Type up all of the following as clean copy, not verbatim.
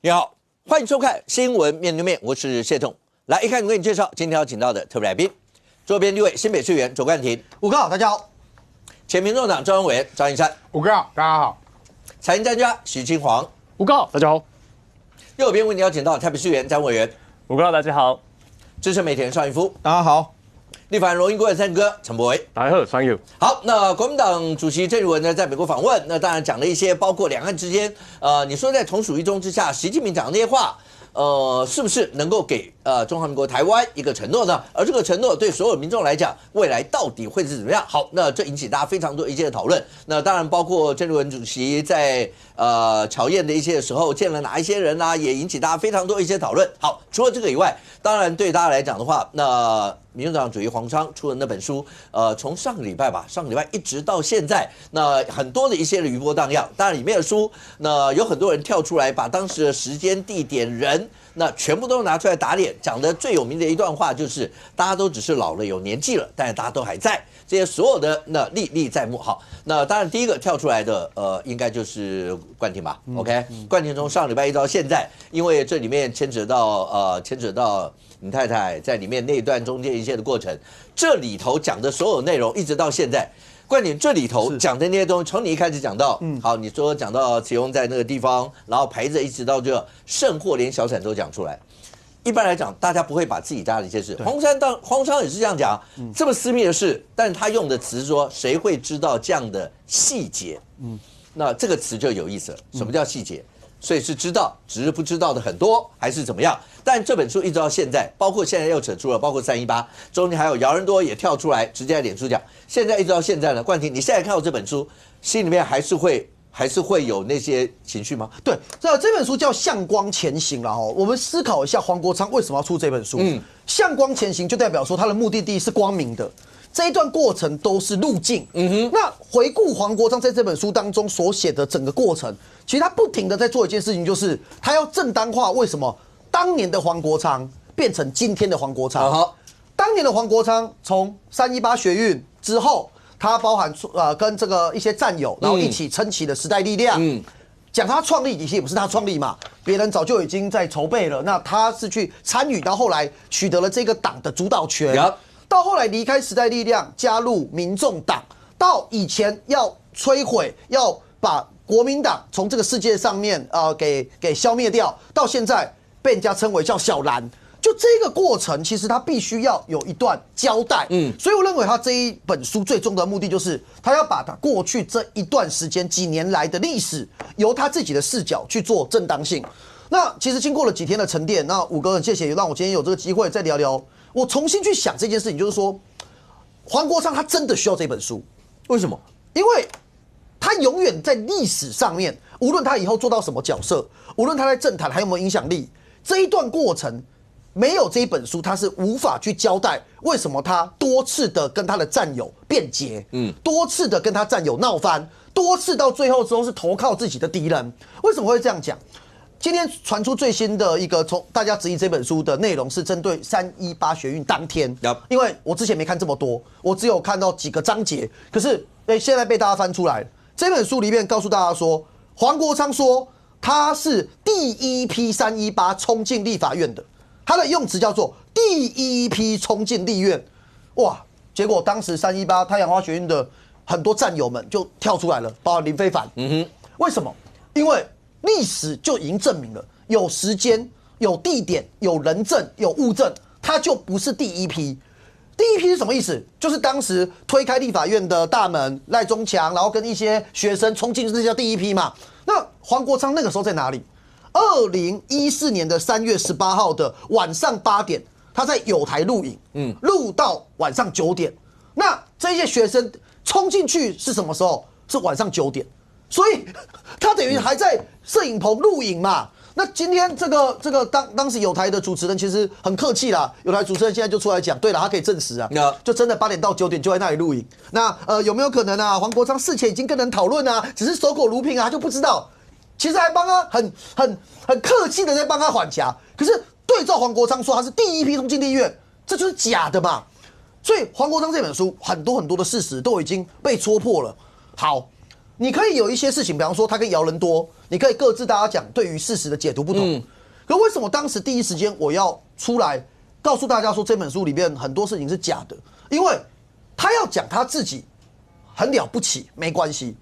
你好，欢迎收看《新闻面对面》，我是谢仲。来，一开始我给你介绍今天要请到的特别来宾，左边6位新北市议员左冠廷，五哥好，大家好；前民众党中央委员张一山，五哥好，大家好；财经专家许金煌，五哥好，大家好；右边为你邀请到台北市议员张委员，五哥好，大家好；资深媒体人邵逸夫，大家好；立法院荣誉国会三哥陈柏惟，大家好，欢迎。好，那国民党主席郑运文呢，在美国访问，那当然讲了一些包括两岸之间，你说在同属一中之下，习近平讲的那些话，是不是能够给中华民国台湾一个承诺呢？而这个承诺对所有民众来讲，未来到底会是怎么样？好，那这引起大家非常多意见的讨论。那当然包括郑运文主席在乔宴的一些时候见了哪一些人啊，也引起大家非常多一些讨论。好，除了这个以外，当然对大家来讲的话，那民进党主席黄昌出的那本书，从上个礼拜一直到现在，那很多的一些的余波荡漾。当然里面的书，那有很多人跳出来，把当时的时间、地点、人，那全部都拿出来打脸。讲的最有名的一段话就是，大家都只是老了有年纪了，但是大家都还在，这些所有的那历历在目。好，那当然第一个跳出来的，应该就是冠廷吧。OK，冠廷从上礼拜一直到现在，因为这里面牵扯到你太太在里面那一段中间一些的过程，这里头讲的所有内容，一直到现在，冠廷这里头讲的那些东西，从你一开始讲到，好，你说讲到启宏在那个地方，然后陪着一直到这圣货连小产都讲出来。一般来讲，大家不会把自己家的一些事，黄昌也是这样讲，这么私密的事，但是他用的词是说，谁会知道这样的细节？那这个词就有意思了，什么叫细节？所以是知道，只是不知道的很多，还是怎么样？但这本书一直到现在，包括现在又扯出了，包括318，中间还有姚人多也跳出来，直接在脸书讲。现在一直到现在呢，冠廷，你现在看到这本书，心里面还是会有那些情绪吗？对，这本书叫《向光前行》了哈。我们思考一下，黄国昌为什么要出这本书？向光前行就代表说他的目的地是光明的。这一段过程都是路径。那回顾黄国昌在这本书当中所写的整个过程，其实他不停的在做一件事情，就是他要正当化为什么当年的黄国昌变成今天的黄国昌。当年的黄国昌从318学运之后，他包含跟这个一些战友，然后一起撑起了时代力量。讲他创立，其实也不是他创立嘛，别人早就已经在筹备了。那他是去参与，到后来取得了这个党的主导权。到后来离开时代力量，加入民众党，到以前要摧毁，要把国民党从这个世界上面给消灭掉，到现在被人家称为叫小蓝。就这个过程，其实他必须要有一段交代。所以我认为他这一本书最终的目的就是他要把他过去这一段时间几年来的历史，由他自己的视角去做正当性。那其实经过了几天的沉淀，那五哥很谢谢让我今天有这个机会再聊聊。我重新去想这件事情，就是说，黄国昌他真的需要这本书，为什么？因为他永远在历史上面，无论他以后做到什么角色，无论他在政坛还有没有影响力，这一段过程没有这一本书，他是无法去交代为什么他多次的跟他的战友辩解，多次的跟他战友闹翻，多次到最后之后是投靠自己的敌人。为什么会这样讲？今天传出最新的一个从大家质疑这本书的内容是针对318学运当天，因为我之前没看这么多，我只有看到几个章节，可是现在被大家翻出来，这本书里面告诉大家说，黄国昌说他是第一批318冲进立法院的，他的用词叫做第一批冲进立院，哇！结果当时318太阳花学运的很多战友们就跳出来了，包括林非凡。为什么？因为历史就已经证明了，有时间、有地点、有人证、有物证，他就不是第一批。第一批是什么意思？就是当时推开立法院的大门，赖中强，然后跟一些学生冲进，这叫第一批嘛。那黄国昌那个时候在哪里？2014年的3月18号的晚上8点，他在友台录影，录到晚上9点。那这些学生冲进去是什么时候？是晚上9点。所以他等于还在摄影棚录影嘛。那今天这个当时友台的主持人其实很客气啦，友台主持人现在就出来讲，对了，他可以证实啊，就真的8点到9点就在那里录影。那有没有可能啊？黄国昌事前已经跟人讨论啊，只是守口如瓶啊，他就不知道。其实还帮他很客气的在帮他缓颊。可是对照黄国昌说他是第一批冲进立院，这就是假的嘛。所以黄国昌这本书很多的事实都已经被戳破了。好。你可以有一些事情，比方说他跟姚人多你可以各自大家讲对于事实的解读不同。可为什么当时第一时间我要出来告诉大家说这本书里面很多事情是假的？因为他要讲他自己很了不起，没关系，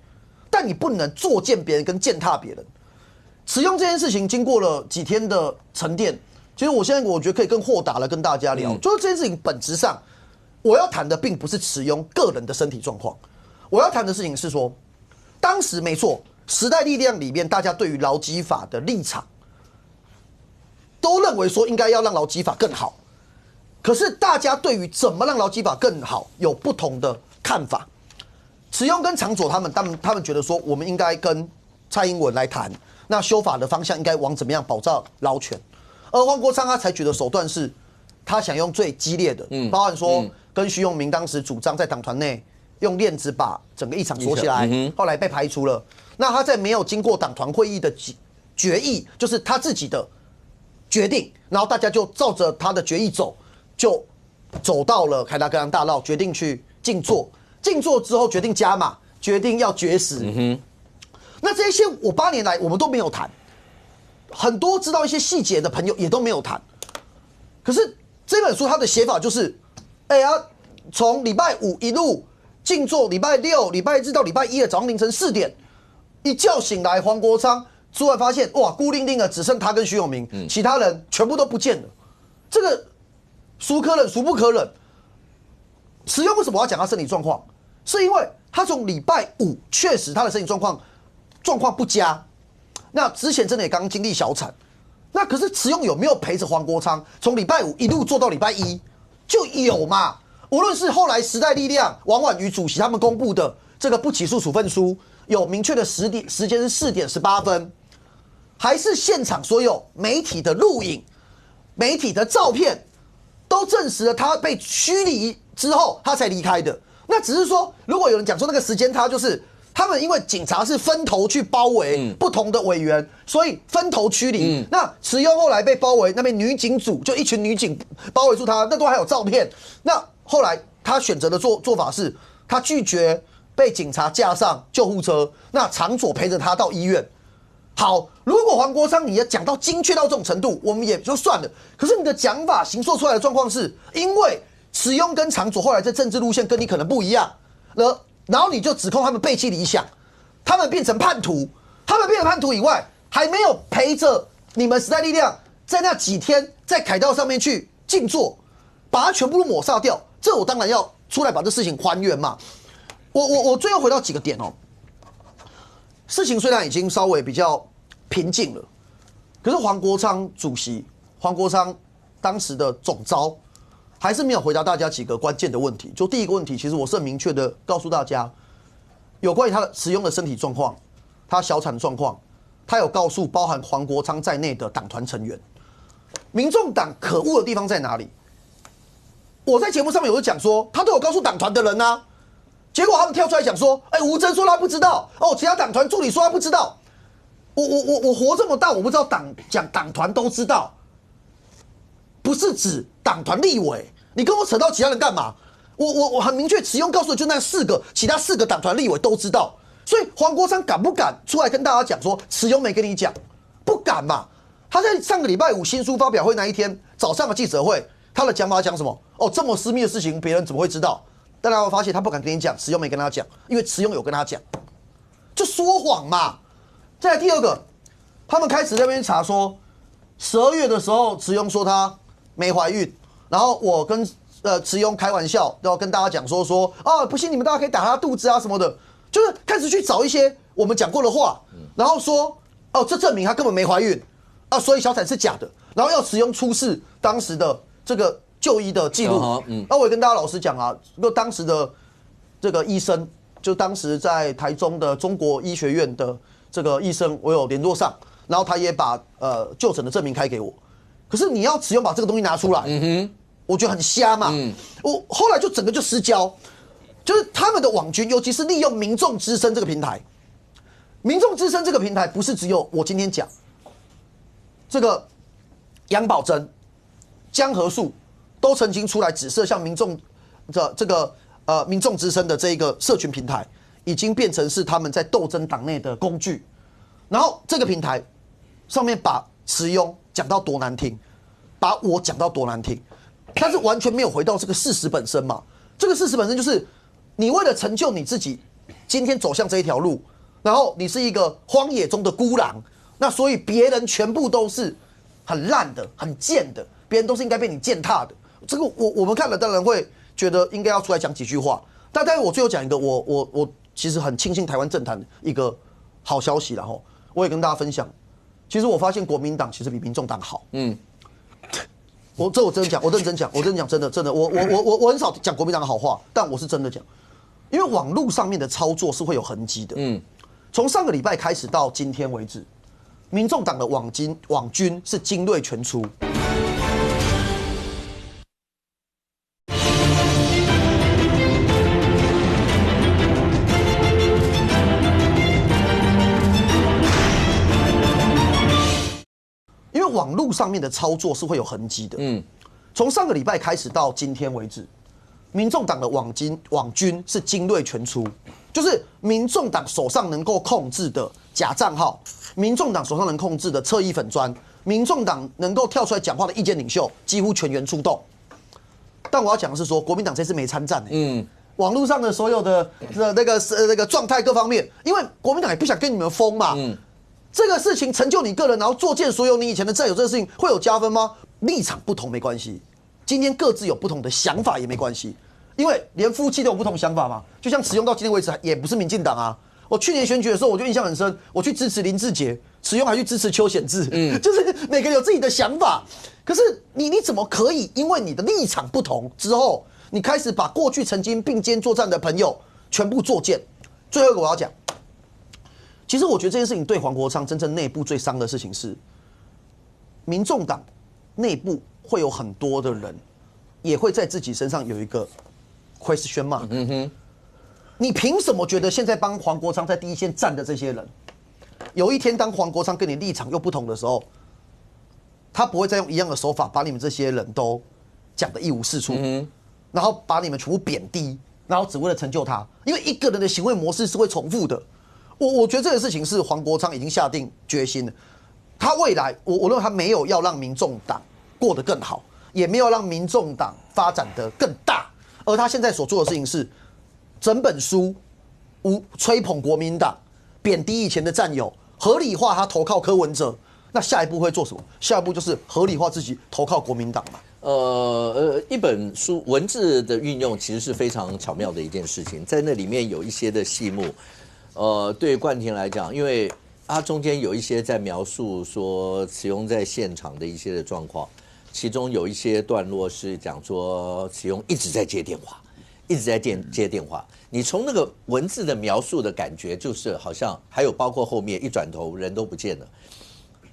但你不能作践别人跟践踏别人。使用这件事情经过了几天的沉淀，其实我现在我觉得可以更豁达的跟大家聊，就是这件事情本质上我要谈的并不是持庸个人的身体状况，我要谈的事情是说，当时没错，时代力量里面大家对于劳基法的立场都认为说应该要让劳基法更好，可是大家对于怎么让劳基法更好有不同的看法。持庸跟长佐他们觉得说，我们应该跟蔡英文来谈，那修法的方向应该往怎么样保障劳权，而黄国昌他采取的手段是，他想用最激烈的，包含说跟徐永明当时主张在党团内用链子把整个议场锁起来，后来被排除了。那他在没有经过党团会议的决议，就是他自己的决定，然后大家就照着他的决议走，就走到了凯达格兰大道，决定去静坐。静坐之后决定加码，决定要绝食。那这些我8年来我们都没有谈，很多知道一些细节的朋友也都没有谈。可是这本书它的写法就是，从礼拜5一路静坐，礼拜6、礼拜日到礼拜1的早上凌晨4点，一觉醒来，黄国昌突然发现，哇，孤零零的只剩他跟徐永明，其他人全部都不见了。这个孰可忍孰不可忍？持庸为什么我要讲他身体状况？是因为他从礼拜5确实他的身体状况不佳，那之前真的也刚经历小产，那可是持庸有没有陪着黄国昌从礼拜5一路做到礼拜1？就有嘛。无论是后来时代力量王婉瑜主席他们公布的这个不起诉处分书，有明确的时间是4点18分，还是现场所有媒体的录影、媒体的照片，都证实了他被驱离之后他才离开的。那只是说，如果有人讲说那个时间差，就是他们因为警察是分头去包围不同的委员，所以分头驱离。那持庸后来被包围，那边女警组就一群女警包围住他，那都还有照片。那后来他选择的做法是，他拒绝被警察架上救护车，那长佐陪着他到医院。好，如果黄国昌你要讲到精确到这种程度，我们也就算了。可是你的讲法形塑出来的状况是，因为持庸跟长佐后来在政治路线跟你可能不一样，然后你就指控他们背弃理想，他们变成叛徒，他们变成叛徒以外，还没有陪着你们时代力量在那几天在凯道上面去静坐，把它全部都抹杀掉。这我当然要出来把这事情还原嘛。我最后回到几个点哦。事情虽然已经稍微比较平静了，可是黄国昌主席、黄国昌当时的总召还是没有回答大家几个关键的问题。就第一个问题，其实我是很明确的告诉大家，有关于他的使用的身体状况、他小产状况，他有告诉包含黄国昌在内的党团成员。民众党可恶的地方在哪里？我在节目上面有讲说，他都有告诉党团的人啊。结果他们跳出来讲说，吴峥说他不知道，其他党团助理说他不知道。我活这么大，我不知道党团都知道，不是指党团立委。你跟我扯到其他人干嘛？我很明确，持庸告诉的就那4个，其他4个党团立委都知道。所以黄国昌敢不敢出来跟大家讲说，持庸没跟你讲？不敢嘛。他在上个礼拜5新书发表会那一天早上的记者会，他的讲法讲什么？这么私密的事情，别人怎么会知道？大家会发现他不敢跟你讲，持庸没跟他讲，因为持庸有跟他讲，就说谎嘛。再来第二个，他们开始在那边查说，12月的时候持庸说他没怀孕，然后我跟持庸开玩笑，要跟大家讲说不信你们大家可以打他肚子啊什么的，就是开始去找一些我们讲过的话，然后说这证明他根本没怀孕啊，所以小产是假的，然后要持庸出示当时的这个就医的记录。那我也跟大家老实讲啊，当时的这个医生，就当时在台中的中国医学院的这个医生，我有联络上，然后他也把就诊的证明开给我。可是你要持庸把这个东西拿出来，我觉得很瞎嘛。我后来就整个就失焦，就是他们的网军，尤其是利用民众之声这个平台。民众之声这个平台不是只有我今天讲，这个杨宝珍、江河树都曾经出来指涉，像民众的这个民众之声的这一个社群平台，已经变成是他们在斗争党内的工具。然后这个平台上面把慈庸讲到多难听，把我讲到多难听，但是完全没有回到这个事实本身嘛。这个事实本身就是你为了成就你自己，今天走向这一条路，然后你是一个荒野中的孤狼，那所以别人全部都是很烂的、很贱的，别人都是应该被你践踏的。这个我们看了当然会觉得应该要出来讲几句话，但是我最后讲一个我其实很庆幸台湾政坛一个好消息，然后我也跟大家分享，其实我发现国民党其实比民众党好。我真的讲，我认真讲，真的，我很少讲国民党的好话，但我是真的讲，因为网络上面的操作是会有痕迹的。从上个礼拜开始到今天为止，民众党的网军是精锐全出。因为网络上面的操作是会有痕迹的。从上个礼拜开始到今天为止，民众党的网军是精锐全出，就是民众党手上能够控制的假账号，民众党手上能控制的侧翼粉专，民众党能够跳出来讲话的意见领袖，几乎全员出动。但我要讲的是说，国民党这次没参战。网络上的所有的那个状态各方面，因为国民党也不想跟你们疯嘛。这个事情成就你个人，然后作践所有你以前的战友，这个事情会有加分吗？立场不同没关系，今天各自有不同的想法也没关系，因为连夫妻都有不同想法嘛。就像慈庸到今天为止也不是民进党啊。我去年选举的时候我就印象很深，我去支持林志杰，慈庸还去支持邱显智，就是每个人有自己的想法。可是你怎么可以因为你的立场不同之后，你开始把过去曾经并肩作战的朋友全部作践？最后一个我要讲。其实我觉得这件事情对黄国昌真正内部最伤的事情是，民众党内部会有很多的人，也会在自己身上有一个 question mark。你凭什么觉得现在帮黄国昌在第一线站的这些人，有一天当黄国昌跟你立场又不同的时候，他不会再用一样的手法把你们这些人都讲得一无是处，然后把你们全部贬低，然后只为了成就他？因为一个人的行为模式是会重复的。我觉得这个事情是黄国昌已经下定决心了，他未来我认为他没有要让民众党过得更好，也没有让民众党发展得更大，而他现在所做的事情是整本书吹捧国民党，贬低以前的战友，合理化他投靠柯文哲。那下一步会做什么？下一步就是合理化自己投靠国民党嘛。一本书文字的运用其实是非常巧妙的一件事情，在那里面有一些的细目。对冠廷来讲，因为他中间有一些在描述说慈庸在现场的一些的状况，其中有一些段落是讲说慈庸一直在接电话，一直在接电话。你从那个文字的描述的感觉，就是好像还有包括后面一转头人都不见了，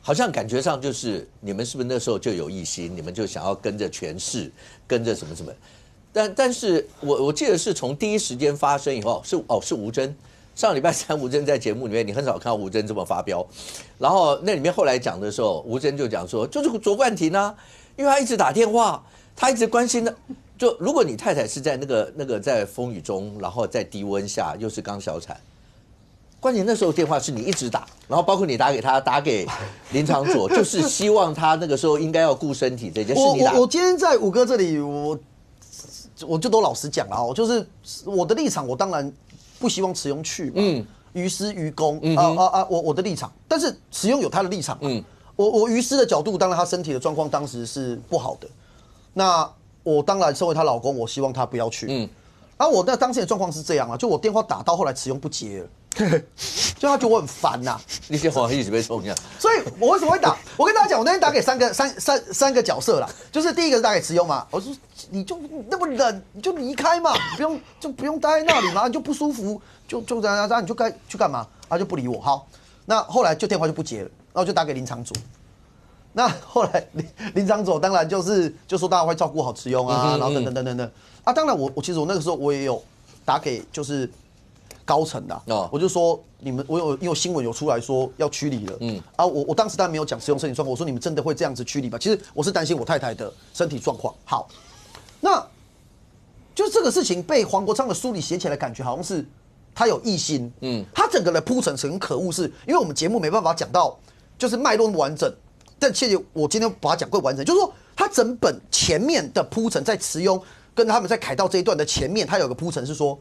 好像感觉上就是你们是不是那时候就有异心，你们就想要跟着权势，跟着什么什么？但是我记得是从第一时间发生以后，是吴峥。上礼拜三，吴峥在节目里面，你很少看到吴峥这么发飙。然后那里面后来讲的时候，吴峥就讲说，就是卓冠廷啊，因为他一直打电话，他一直关心的。就如果你太太是在那个在风雨中，然后在低温下，又是刚小产，冠廷那时候电话是你一直打，然后包括你打给他，打给林长佐，就是希望他那个时候应该要顾身体这件事你打。我今天在五哥这里，我就都老实讲了哦，就是我的立场，我当然不希望慈庸去嘛，于私于公我的立场，但是慈庸有他的立场，我于私的角度，当然他身体的状况当时是不好的，那我当然身为她老公，我希望他不要去，我那当时的状况是这样啊，就我电话打到后来慈庸不接了。就他觉得我很烦呐，那些黄一直被冲下，所以我为什么会打？我跟大家讲，我那天打给三个角色啦，就是第一个是打给慈庸嘛，我说你就那么冷，你就离开嘛，不用待在那里嘛，你就不舒服，就这样，你就该去干嘛？他就不理我。好，那后来就电话就不接了，然后就打给林长佐。那后来林长佐当然就说大家会照顾好慈庸啊，然后等啊，当然我其实我那个时候我也有打给就是高层的，我就说你们因为新闻有出来说要驱离了，我当时当然没有讲慈庸身体状况，我说你们真的会这样子驱离吗？其实我是担心我太太的身体状况。好，那就是这个事情被黄国昌的书里写起来，感觉好像是他有异心，他整个的铺陈是很可恶，是因为我们节目没办法讲到，就是脉络完整。但谢谢我今天把它讲过完整，就是说他整本前面的铺陈，在慈庸跟他们在凯道这一段的前面，他有个铺陈是说，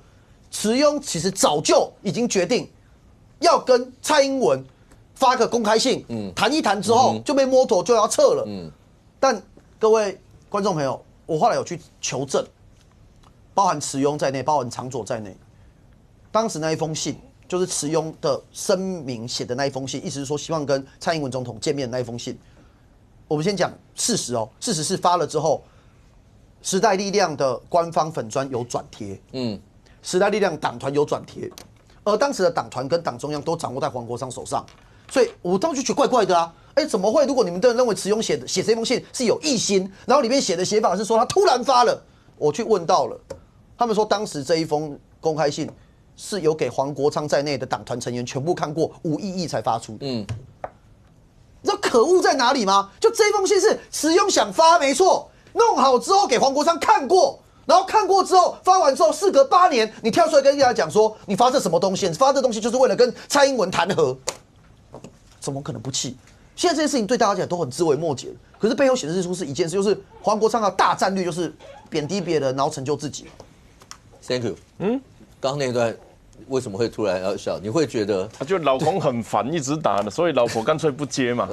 慈庸其实早就已经决定要跟蔡英文发个公开信，谈一谈之后就被摸头就要撤了，但各位观众朋友，我后来有去求证，包含慈庸在内，包含长佐在内。当时那一封信，就是慈庸的声明写的那一封信，意思是说希望跟蔡英文总统见面的那一封信。我们先讲事实哦，事实是发了之后，时代力量的官方粉专有转贴，时代力量党团有转贴，而当时的党团跟党中央都掌握在黄国昌手上，所以我当时就觉得怪怪的啊，怎么会？如果你们都认为慈庸写这封信是有异心，然后里面写的写法是说他突然发了，我去问到了，他们说当时这一封公开信是有给黄国昌在内的党团成员全部看过，无异议才发出的。你知道可恶在哪里吗？就这封信是慈庸想发，没错，弄好之后给黄国昌看过，然后看过之后发完之后，事隔8年，你跳出来跟大家讲说，你发这什么东西？你发这东西就是为了跟蔡英文谈和，怎么可能不气？现在这件事情对大家讲都很枝微末节，可是背后显示出是一件事，就是黄国昌的大战略就是贬低别人，然后成就自己。Thank you。刚刚那段为什么会突然要笑？你会觉得他就老公很烦，一直打的，所以老婆干脆不接嘛。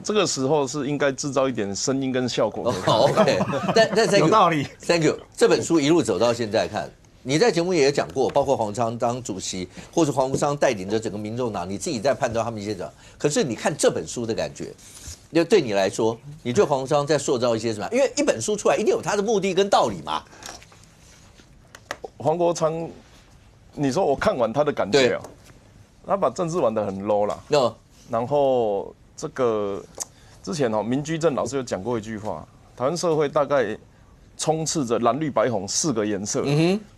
这个时候是应该制造一点声音跟效果。OK， 但有道理。Thank you。这本书一路走到现在看，你在节目也讲过，包括黄国昌当主席，或是黄国昌带领着整个民众党，你自己在判断他们一些什么。可是你看这本书的感觉，就对你来说，你对黄国昌在塑造一些什么？因为一本书出来一定有他的目的跟道理嘛。黄国昌。你说我看完他的感觉啊，他把政治玩得很 low 啦。然后这个之前民居正老师有讲过一句话，台湾社会大概充斥着蓝绿白红4个颜色。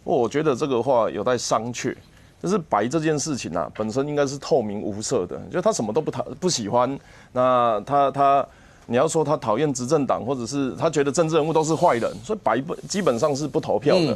我觉得这个话有待商榷。就是白这件事情啊，本身应该是透明无色的，就他什么都不喜欢。那你要说他讨厌执政党，或者是他觉得政治人物都是坏人，所以白基本上是不投票的。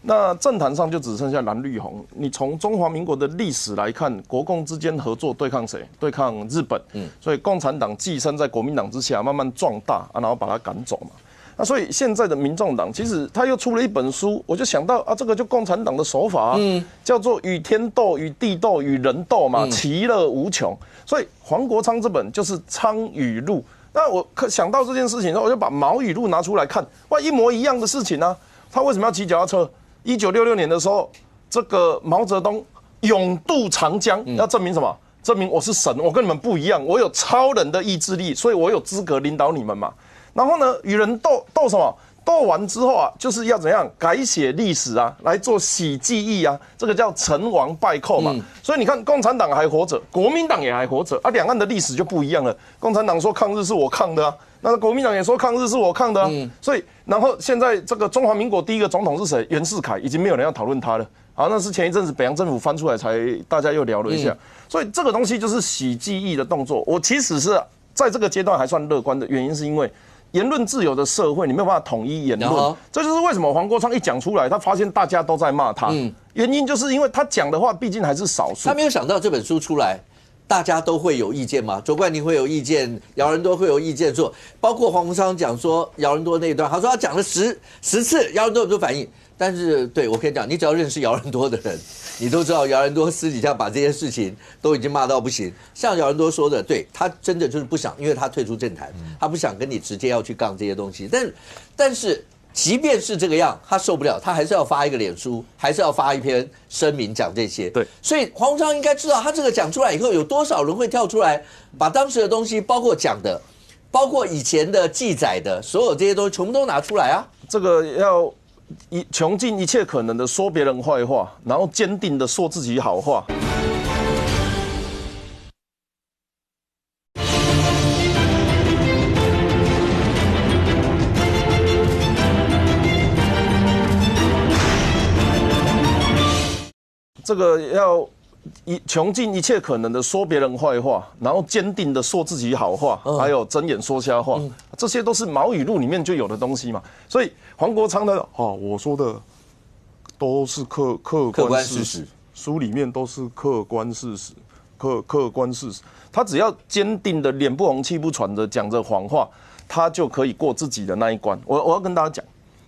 那政坛上就只剩下蓝绿红。你从中华民国的历史来看，国共之间合作对抗谁？对抗日本。所以共产党寄生在国民党之下，慢慢壮大然后把它赶走嘛。那所以现在的民众党其实他又出了一本书，我就想到这个就共产党的手法叫做与天斗、与地斗、与人斗嘛，其乐无穷。所以黄国昌这本就是《昌语录》。那我想到这件事情之后，我就把《毛语录》拿出来看，哇，一模一样的事情啊。他为什么要骑脚踏车？1966年的时候，这个毛泽东勇渡长江，要证明什么？证明我是神，我跟你们不一样，我有超人的意志力，所以我有资格领导你们嘛。然后呢，与人斗什么？斗完之后啊，就是要怎样改写历史啊，来做洗记忆啊，这个叫成王败寇嘛。所以你看，共产党还活着，国民党也还活着啊，两岸的历史就不一样了。共产党说抗日是我抗的啊。那国民党也说抗日是我抗的啊，所以然后现在这个中华民国第一个总统是谁？袁世凯，已经没有人要讨论他了。好，那是前一阵子北洋政府翻出来才大家又聊了一下，所以这个东西就是洗记忆的动作。我其实是在这个阶段还算乐观的原因，是因为言论自由的社会，你没有办法统一言论，这就是为什么黄国昌一讲出来，他发现大家都在骂他，原因就是因为他讲的话毕竟还是少数。他没有想到这本书出来，大家都会有意见吗？卓冠廷会有意见，姚人多会有意见，说包括黄国昌讲说姚人多那一段，他说他讲了10次，姚人多有没有反应？但是对我可以讲，你只要认识姚人多的人，你都知道姚人多私底下把这些事情都已经骂到不行。像姚人多说的，对他真的就是不想，因为他退出政坛，他不想跟你直接要去杠这些东西。但是即便是这个样，他受不了，他还是要发一个脸书，还是要发一篇声明讲这些。对，所以黄国昌应该知道，他这个讲出来以后，有多少人会跳出来，把当时的东西，包括讲的，包括以前的记载的，所有这些东西全部都拿出来啊。这个要穷尽一切可能的说别人坏话，然后坚定的说自己好话。这个要穷尽一切可能的说别人坏话，然后坚定的说自己好话，还有睁眼说瞎话，这些都是毛语录里面就有的东西嘛。所以黄国昌的我说的都是客观事实，书里面都是客观事实，客观事实。他只要坚定的脸不红气不喘的讲着谎话，他就可以过自己的那一关。我要跟大家讲，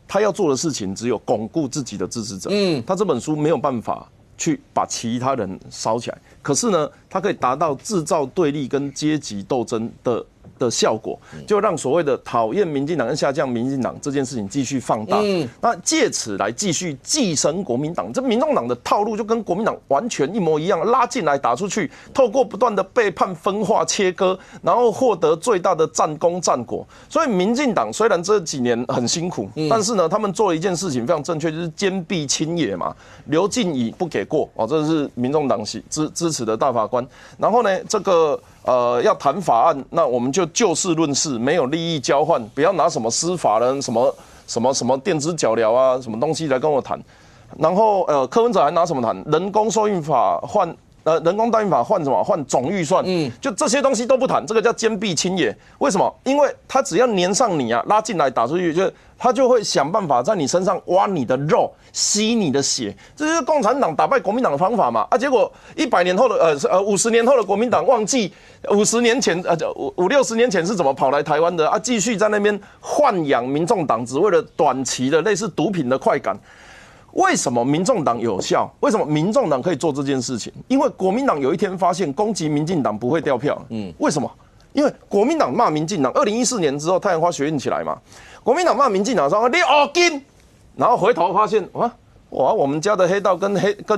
他要做的事情只有巩固自己的支持者。他这本书没有办法去把其他人烧起来，可是呢，它可以达到制造对立跟阶级斗争的效果，就让所谓的讨厌民进党跟下降民进党这件事情继续放大，那借此来继续寄生国民党。这民众党的套路就跟国民党完全一模一样，拉进来打出去，透过不断的背叛、分化、切割，然后获得最大的战功战果。所以民进党虽然这几年很辛苦，但是呢，他们做了一件事情非常正确，就是坚壁清野嘛。刘进乙不给过哦，这是民众党支持的大法官。然后呢，这个要谈法案，那我们就就事论事，没有利益交换，不要拿什么司法人什么电子脚镣啊，什么东西来跟我谈。然后柯文哲还拿什么谈？人工受孕法换人工代孕法换什么？换总预算，就这些东西都不谈，这个叫坚壁清野。为什么？因为他只要粘上你啊，拉进来打出去，他就会想办法在你身上挖你的肉，吸你的血，这就是共产党打败国民党的方法嘛。结果100年后的50年后的国民党忘记50年前50-60年前是怎么跑来台湾的啊？继续在那边豢养民众党，只为了短期的类似毒品的快感。为什么民众党有效？为什么民众党可以做这件事情？因为国民党有一天发现攻击民进党不会掉票。为什么？因为国民党骂民进党，2014年之后太阳花学运起来嘛，国民党骂民进党说你恶金，然后回头发现哇，我们家的黑道跟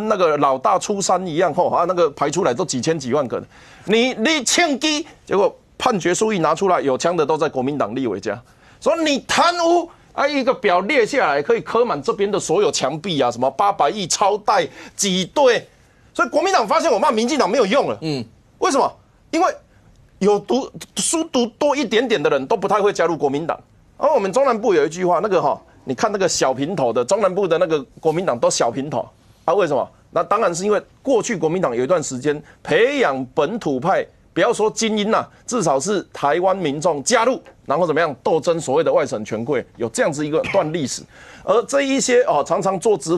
那个老大出山一样，那个排出来都几千几万个，你枪击，结果判决书一拿出来，有枪的都在国民党立委家，说你贪污。一个表列下来，可以刻满这边的所有墙壁啊，什么800亿超贷挤兑，所以国民党发现我骂民进党没有用了。为什么？因为有书读多一点点的人都不太会加入国民党。而我们中南部有一句话，你看那个小平头的中南部的那个国民党都小平头啊，为什么？那当然是因为过去国民党有一段时间培养本土派。不要说精英至少是台湾民众加入，然后怎么样斗争所谓的外省权贵，有这样子一段历史。而这一些常常坐直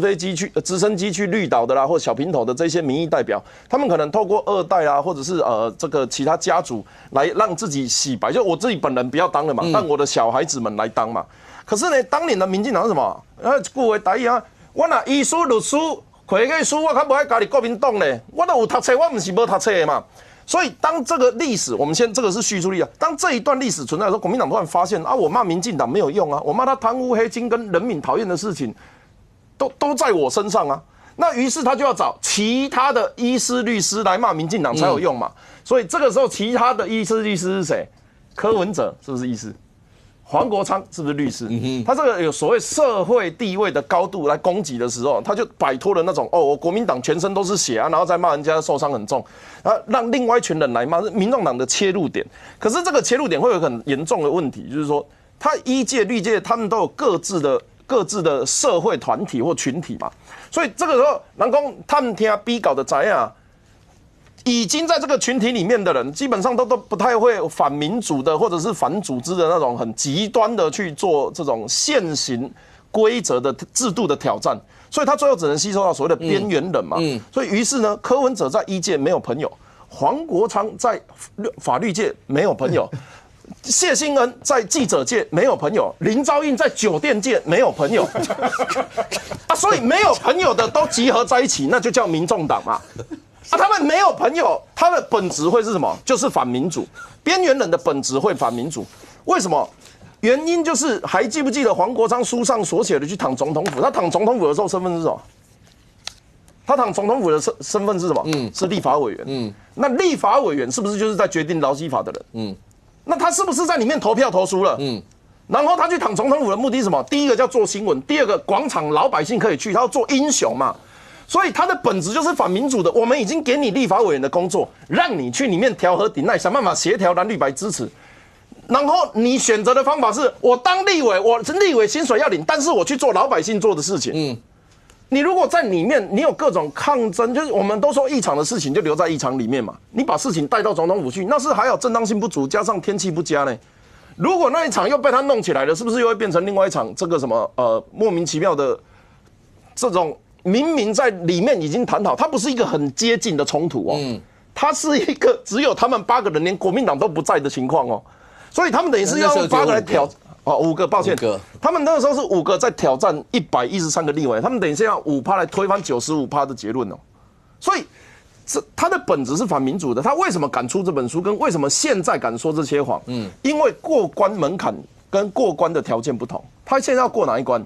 升机去绿岛的啦，或小平头的这些民意代表，他们可能透过2代啊，或者是这个其他家族来让自己洗白，就我自己本人不要当了嘛，让我的小孩子们来当嘛。可是呢，当年的民进党是什么？句话台语啊，我若医书律师，会计师，我较不爱加入国民党呢，我都有读册，我不是没读册的嘛。所以，当这个历史，我们这个是叙述力啊。当这一段历史存在的时候，国民党突然发现我骂民进党没有用啊，我骂他贪污黑金跟人民讨厌的事情，都在我身上啊。那于是他就要找其他的医师律师来骂民进党才有用嘛。所以这个时候，其他的医师律师是谁？柯文哲是不是医师？黄国昌是不是律师？他这个有所谓社会地位的高度来攻击的时候，他就摆脱了那种我国民党全身都是血啊，然后再骂人家受伤很重，让另外一群人来骂，民众党的切入点。可是这个切入点会有很严重的问题，就是说，他医界、律界他们都有各自的社会团体或群体嘛，所以这个时候，人讲他们听逼稿的怎样？已经在这个群体里面的人，基本上都不太会反民主的，或者是反组织的那种很极端的去做这种现行规则的制度的挑战，所以他最后只能吸收到所谓的边缘人嘛。所以于是呢，柯文哲在医界没有朋友，黄国昌在法律界没有朋友，谢兴恩在记者界没有朋友，林昭印在酒店界没有朋友所以没有朋友的都集合在一起，那就叫民众党嘛。他们没有朋友，他的本质会是什么？就是反民主。边缘人的本质会反民主，为什么？原因就是还记不记得黄国昌书上所写的去躺总统府？他躺总统府的时候身份是什么？他躺总统府的身份是什么？是立法委员。那立法委员是不是就是在决定劳基法的人？那他是不是在里面投票投输了？然后他去躺总统府的目的是什么？第一个叫做新闻，第二个广场老百姓可以去，他要做英雄嘛。所以他的本质就是反民主的。我们已经给你立法委员的工作，让你去里面调和顶赖，想办法协调蓝绿白支持。然后你选择的方法是，我当立委，我立委薪水要领，但是我去做老百姓做的事情。你如果在里面，你有各种抗争，就是我们都说议场的事情就留在议场里面嘛。你把事情带到总统府去，那是还有正当性不足，加上天气不佳呢。如果那一场又被他弄起来了，是不是又会变成另外一场这个什么莫名其妙的这种明明在里面已经谈好，它不是一个很接近的冲突哦，它是一个只有他们8个人，连国民党都不在的情况哦，所以他们等于是要用8个来挑。5个，抱歉，他们那个时候是5个在挑战113个立委，他们等于是要5%来推翻95%的结论哦，所以他的本质是反民主的。他为什么敢出这本书，跟为什么现在敢说这些谎？因为过关门槛跟过关的条件不同，他现在要过哪一关？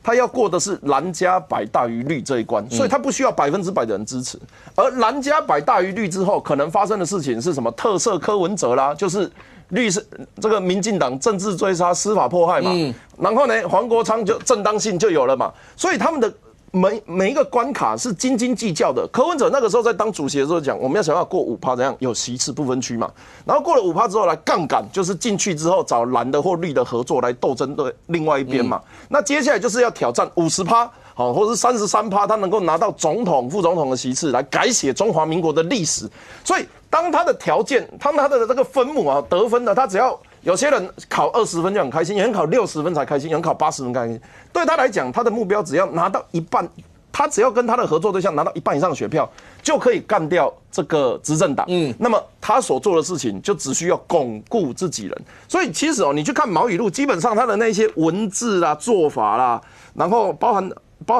他要过的是蓝加白大于绿这一关，所以他不需要100%的人支持。而蓝加白大于绿之后，可能发生的事情是什么？特赦柯文哲啦，就是绿是这个民进党政治追杀、司法迫害嘛。然后呢，黄国昌就正当性就有了嘛。所以他们的每一个关卡是斤斤计较的。柯文哲那个时候在当主席的时候讲，我们要想要过5%，怎样有席次不分区嘛。然后过了5%之后来杠杆，就是进去之后找蓝的或绿的合作来斗争对另外一边嘛。那接下来就是要挑战50%。好，或者是33%，他能够拿到总统、副总统的席次，来改写中华民国的历史。所以，当他的条件，当他的这个分母啊得分的，他只要有些人考20分就很开心，有人考60分才开心，有人考80分开心。对他来讲，他的目标只要拿到1半，他只要跟他的合作对象拿到1半以上的选票，就可以干掉这个执政党。那么他所做的事情就只需要巩固自己人。所以其实你去看毛语录，基本上他的那些文字啦、做法啦，然后包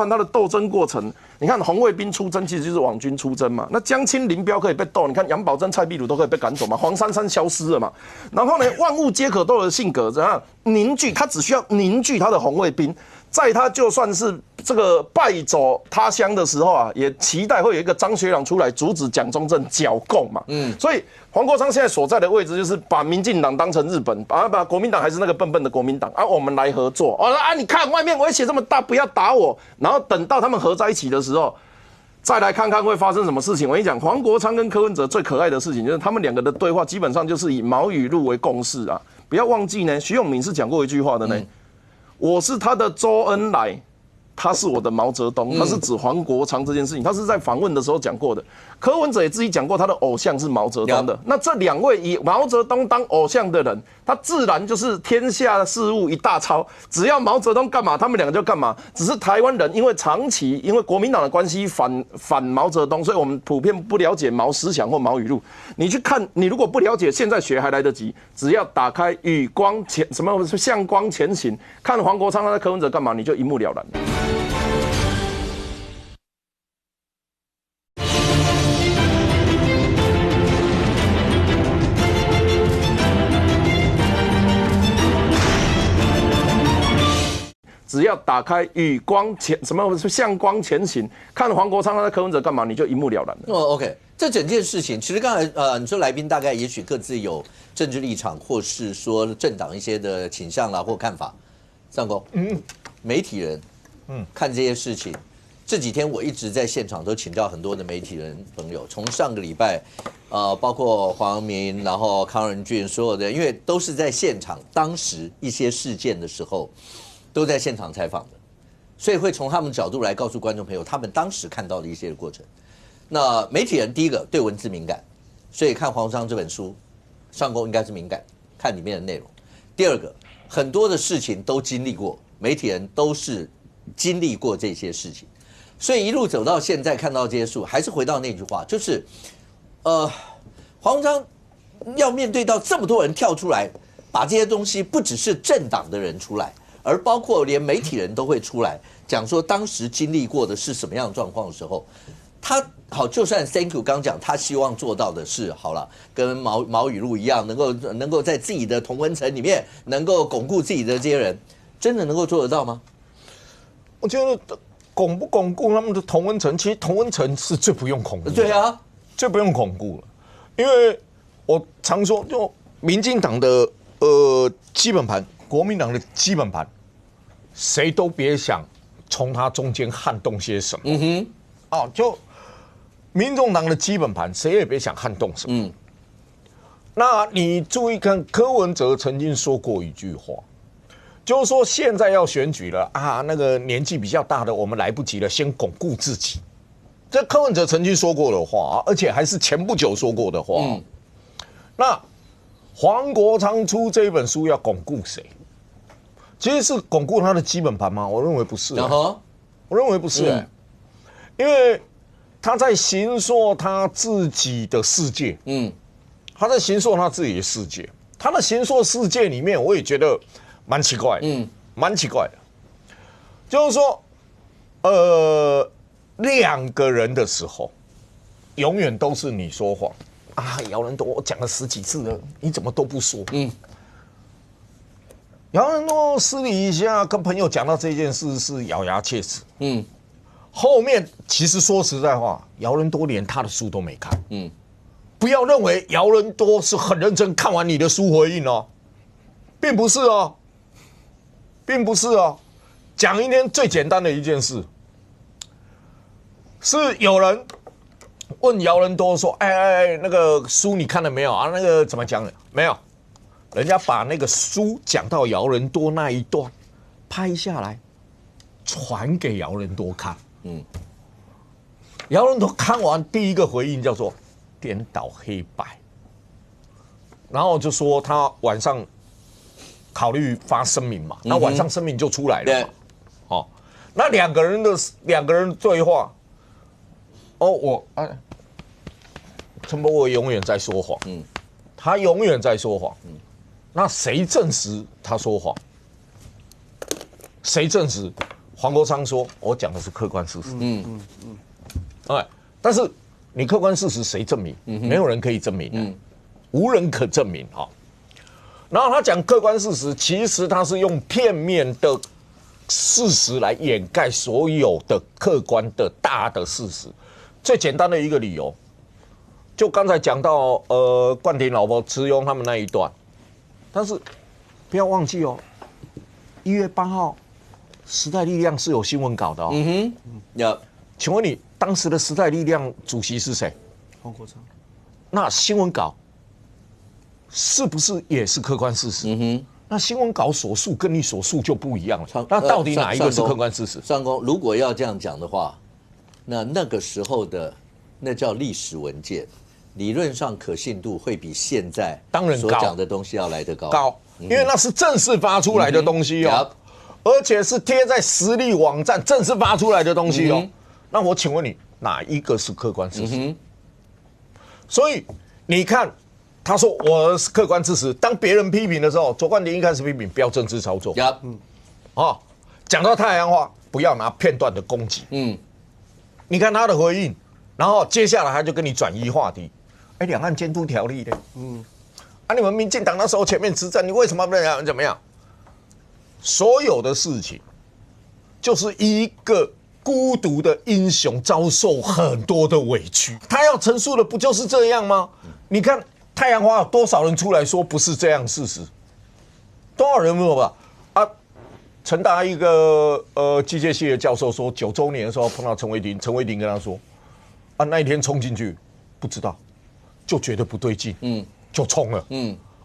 含他的斗争过程，你看红卫兵出征其实就是网军出征嘛。那江青林彪可以被斗，你看杨宝珍、蔡壁如都可以被赶走嘛，黄珊珊消失了嘛。然后呢，万物皆可斗的性格怎样凝聚？他只需要凝聚他的红卫兵，在他就算是这个败走他乡的时候啊，也期待会有一个张学良出来阻止蒋中正剿共嘛。所以黄国昌现在所在的位置就是把民进党当成日本，把国民党还是那个笨笨的国民党啊，我们来合作你看外面威胁这么大，不要打我。然后等到他们合在一起的时候，再来看看会发生什么事情。我跟你讲，黄国昌跟柯文哲最可爱的事情就是他们2个的对话基本上就是以毛语录为共识啊。不要忘记呢，徐永明是讲过一句话的呢，我是他的周恩来，他是我的毛泽东，他是指黄国昌这件事情，他是在访问的时候讲过的。柯文哲也自己讲过，他的偶像是毛泽东的。那这2位以毛泽东当偶像的人，他自然就是天下事务一大抄，只要毛泽东干嘛，他们2个就干嘛。只是台湾人因为长期因为国民党的关系反毛泽东，所以我们普遍不了解毛思想或毛语录。你去看，你如果不了解，现在学还来得及，只要打开与光前什么向光前行，看黄国昌他在柯文哲干嘛，你就一目了然。只要打开与光前什么向光前行，看黄国昌他在柯文哲干嘛，你就一目了然了。OK， 这整件事情其实刚才你说来宾大概也许各自有政治立场，或是说政党一些的倾向啦或看法。上公，媒体人，看这些事情，这几天我一直在现场都请教很多的媒体人朋友，从上个礼拜，包括黄阳明，然后康仁俊，所有的，因为都是在现场，当时一些事件的时候。都在现场采访的，所以会从他们角度来告诉观众朋友他们当时看到的一些过程。那媒体人第一个对文字敏感，所以看黄商这本书，上公应该是敏感，看里面的内容。第二个，很多的事情都经历过，媒体人都是经历过这些事情，所以一路走到现在看到这些书，还是回到那句话，就是黄商要面对到这么多人跳出来，把这些东西不只是政党的人出来。而包括连媒体人都会出来讲说当时经历过的是什么样的状况的时候，他好就算 Thank you 刚讲他希望做到的是好了，跟毛语录一样，能够在自己的同温层里面能够巩固自己的这些人，真的能够做得到吗？我觉得巩不巩固他们的同温层，其实同温层是最不用巩固的。对啊，最不用巩固了，因为我常说，就民进党的基本盘，国民党的基本盘。谁都别想从它中间撼动些什么。就民众党的基本盘，谁也别想撼动什么。那你注意看，柯文哲曾经说过一句话，就是说现在要选举了啊，那个年纪比较大的我们来不及了，先巩固自己。这柯文哲曾经说过的话，而且还是前不久说过的话。那黄国昌出这本书要巩固谁？其实是巩固他的基本盘吗？我认为不是。我认为不是。因为他在形塑他自己的世界，他在形塑他自己的世界，他的形塑世界里面，我也觉得蛮奇怪的，蛮奇怪的，就是说，两个人的时候，永远都是你说谎啊，姚人多，我讲了10几次了，你怎么都不说？姚人多私底下跟朋友讲到这件事是咬牙切齿，后面其实说实在话，姚人多连他的书都没看，不要认为姚人多是很认真看完你的书回应哦，并不是哦，并不是哦。讲一天最简单的一件事，是有人问姚人多说：“那个书你看了没有啊？那个怎么讲的？没有。”人家把那个书讲到姚人多那一段拍下来，传给姚人多看。姚人多看完第一个回应叫做颠倒黑白，然后就说他晚上考虑发声明嘛，那晚上声明就出来了嘛。那两个人对话，陈柏惟永远在说谎，他永远在说谎。那谁证实他说谎？谁证实？黄国昌说：“我讲的是客观事实。”但是你客观事实谁证明？没有人可以证明，无人可证明哈。然后他讲客观事实，其实他是用片面的事实来掩盖所有的客观的大的事实。最简单的一个理由，就刚才讲到冠廷老婆池庸他们那一段，但是不要忘记哦，1月8号，时代力量是有新闻稿的哦。有，请问你当时的时代力量主席是谁？黄国昌。那新闻稿是不是也是客观事实？那新闻稿所述跟你所述就不一样了。那到底哪一个是客观事实？上公，如果要这样讲的话，那个时候的那叫历史文件，理论上可信度会比现在当然所讲的东西要来得高，因为那是正式发出来的东西哦，而且是贴在实力网站正式发出来的东西哦。那我请问你，哪一个是客观事实？所以你看，他说我是客观事实，当别人批评的时候，左冠廷一开始批评不要政治操作，讲到太阳花不要拿片段的攻击，你看他的回应，然后接下来他就跟你转移话题，两岸监督条例呢？你们民进党那时候前面执政，你为什么不怎么样？所有的事情就是一个孤独的英雄遭受很多的委屈，他要陈述的不就是这样吗？你看太阳花有多少人出来说不是这样事实？多少人没有吧？成大一个机械系的教授说，9周年的时候碰到陈为廷，陈为廷跟他说，那一天冲进去不知道，就觉得不对劲，就冲了，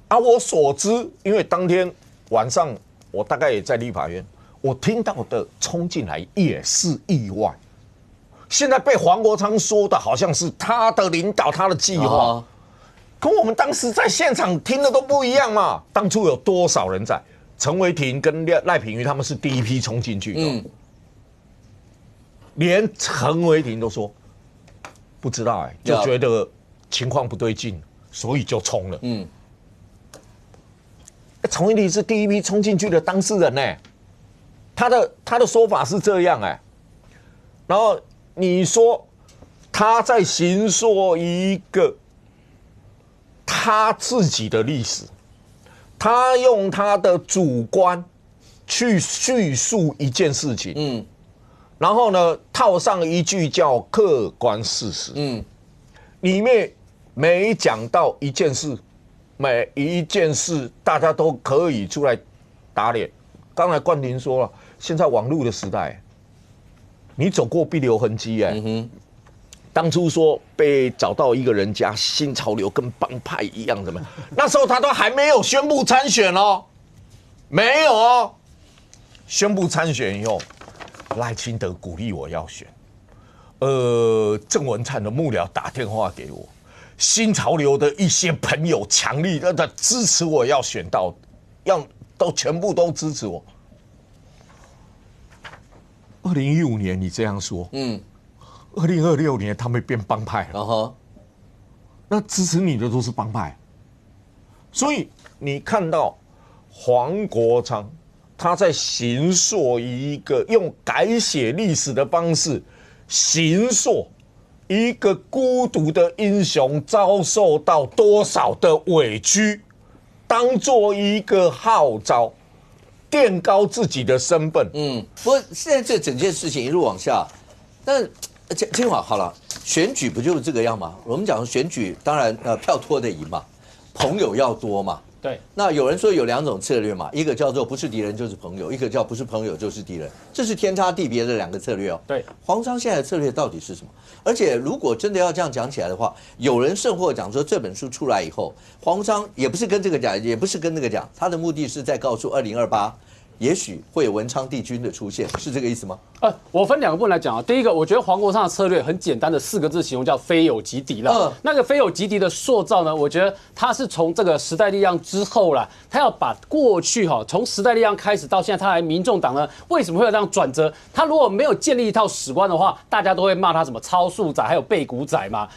我所知，因为当天晚上我大概也在立法院，我听到的冲进来也是意外。现在被黄国昌说的好像是他的领导，他的计划，跟我们当时在现场听的都不一样嘛。当初有多少人在？陈为廷跟赖品妤他们是第一批冲进去的，连陈为廷都说不知道，就觉得情况不对劲，所以就冲了。陈为廷是第一批冲进去的当事人呢，他的说法是这样然后你说他在形塑一个他自己的历史。他用他的主观去叙述一件事情，然后呢，套上一句叫客观事实，里面每讲到一件事，每一件事大家都可以出来打脸。刚才冠廷说了，现在网络的时代，你走过必留痕迹当初说被找到一个人家新潮流跟帮派一样，怎么？那时候他都还没有宣布参选哦，没有哦。宣布参选以后，赖清德鼓励我要选，郑文灿的幕僚打电话给我，新潮流的一些朋友强力的支持我要选到，都全部都支持我。2015年你这样说， 2026年他们变帮派了，那支持你的都是帮派，所以你看到黄国昌他在形塑一个用改写历史的方式形塑一个孤独的英雄遭受到多少的委屈，当做一个号召，垫高自己的身份。不过现在这整件事情一路往下，但今晚好了，选举不就是这个样吗？我们讲选举，当然票多的赢嘛，朋友要多嘛。对，那有人说有2种策略嘛，一个叫做不是敌人就是朋友，一个叫不是朋友就是敌人，这是天差地别的2个策略哦。对，黄章现在的策略到底是什么？而且如果真的要这样讲起来的话，有人甚或讲说这本书出来以后，黄章也不是跟这个讲，也不是跟那个讲，他的目的是在告诉2028。也许会有文昌帝君的出现，是这个意思吗？我分2个部分来讲啊。第一个，我觉得黄国昌的策略很简单的4个字形容，叫非友即敌了。那个非友即敌的塑造呢，我觉得他是从这个时代力量之后啦，他要把过去从时代力量开始到现在，他来民众党呢，为什么会有这样转折？他如果没有建立一套史观的话，大家都会骂他什么超速仔，还有背骨仔嘛，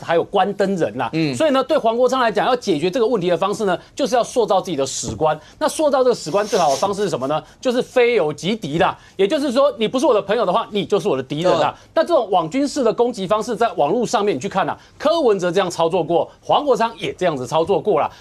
还有关灯人啦。所以呢，对黄国昌来讲，要解决这个问题的方式呢，就是要塑造自己的史观。那塑造这个史观最好的方式是什么呢？就是非友即敌啦，也就是说，你不是我的朋友的话，你就是我的敌人啦。那这种网军式的攻击方式，在网络上面你去看柯文哲这样操作过，黄国昌也这样子操作过啦。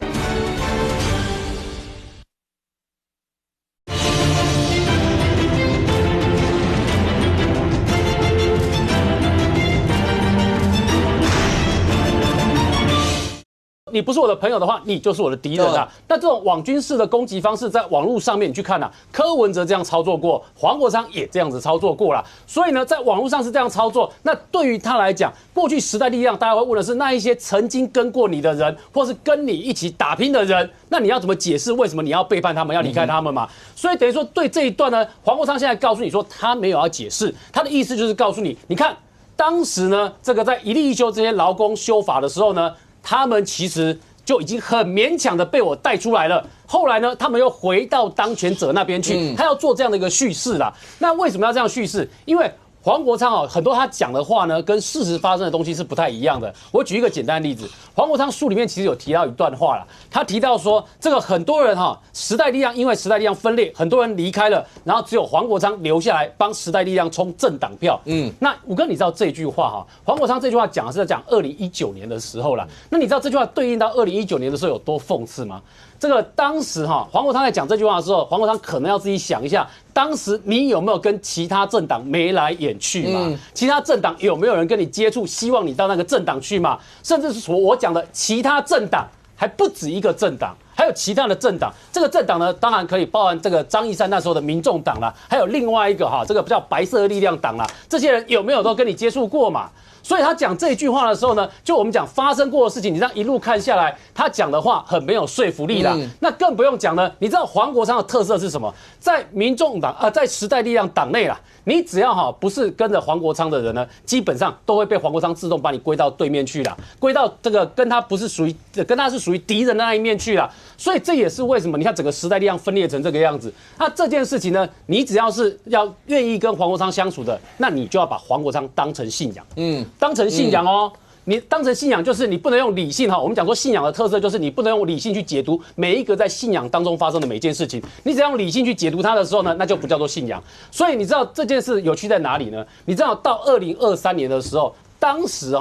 你不是我的朋友的话，你就是我的敌人啊！那这种网军式的攻击方式，在网络上面你去看柯文哲这样操作过，黄国昌也这样子操作过啦。所以呢，在网络上是这样操作。那对于他来讲，过去时代力量，大家会问的是那一些曾经跟过你的人，或是跟你一起打拼的人，那你要怎么解释为什么你要背叛他们，要离开他们嘛？所以等于说，对这一段呢，黄国昌现在告诉你说他没有要解释，他的意思就是告诉你，你看当时呢，这个在一例一休这些劳工修法的时候呢。他们其实就已经很勉强的被我带出来了。后来呢，他们又回到当权者那边去，他要做这样的一个叙事啦。那为什么要这样叙事？因为黄国昌很多他讲的话呢，跟事实发生的东西是不太一样的。我举一个简单的例子，黄国昌书里面其实有提到一段话啦，他提到说，这个很多人时代力量因为时代力量分裂，很多人离开了，然后只有黄国昌留下来帮时代力量冲政党票。那武哥，你知道这句话黄国昌这句话讲的是在讲2019年的时候啦。那你知道这句话对应到2019年的时候有多讽刺吗？这个当时黄国昌在讲这句话的时候，黄国昌可能要自己想一下，当时你有没有跟其他政党眉来眼去嘛？其他政党有没有人跟你接触，希望你到那个政党去嘛？甚至是我讲的其他政党，还不止一个政党，还有其他的政党。这个政党呢，当然可以包含这个张义山那时候的民众党啦，还有另外一个这个叫白色力量党啦，这些人有没有都跟你接触过嘛？所以他讲这句话的时候呢，就我们讲发生过的事情，你这样一路看下来，他讲的话很没有说服力啦。那更不用讲呢，你知道黄国昌的特色是什么？在民众党在时代力量党内啦，你只要不是跟着黄国昌的人呢，基本上都会被黄国昌自动把你归到对面去啦，归到这个跟他是属于敌人的那一面去啦。所以这也是为什么你看整个时代力量分裂成这个样子。那这件事情呢，你只要是要愿意跟黄国昌相处的，那你就要把黄国昌当成信仰，当成信仰哦。你当成信仰，就是你不能用理性我们讲说信仰的特色就是你不能用理性去解读每一个在信仰当中发生的每件事情。你只要用理性去解读它的时候呢，那就不叫做信仰。所以你知道这件事有趣在哪里呢？你知道到2023年的时候，当时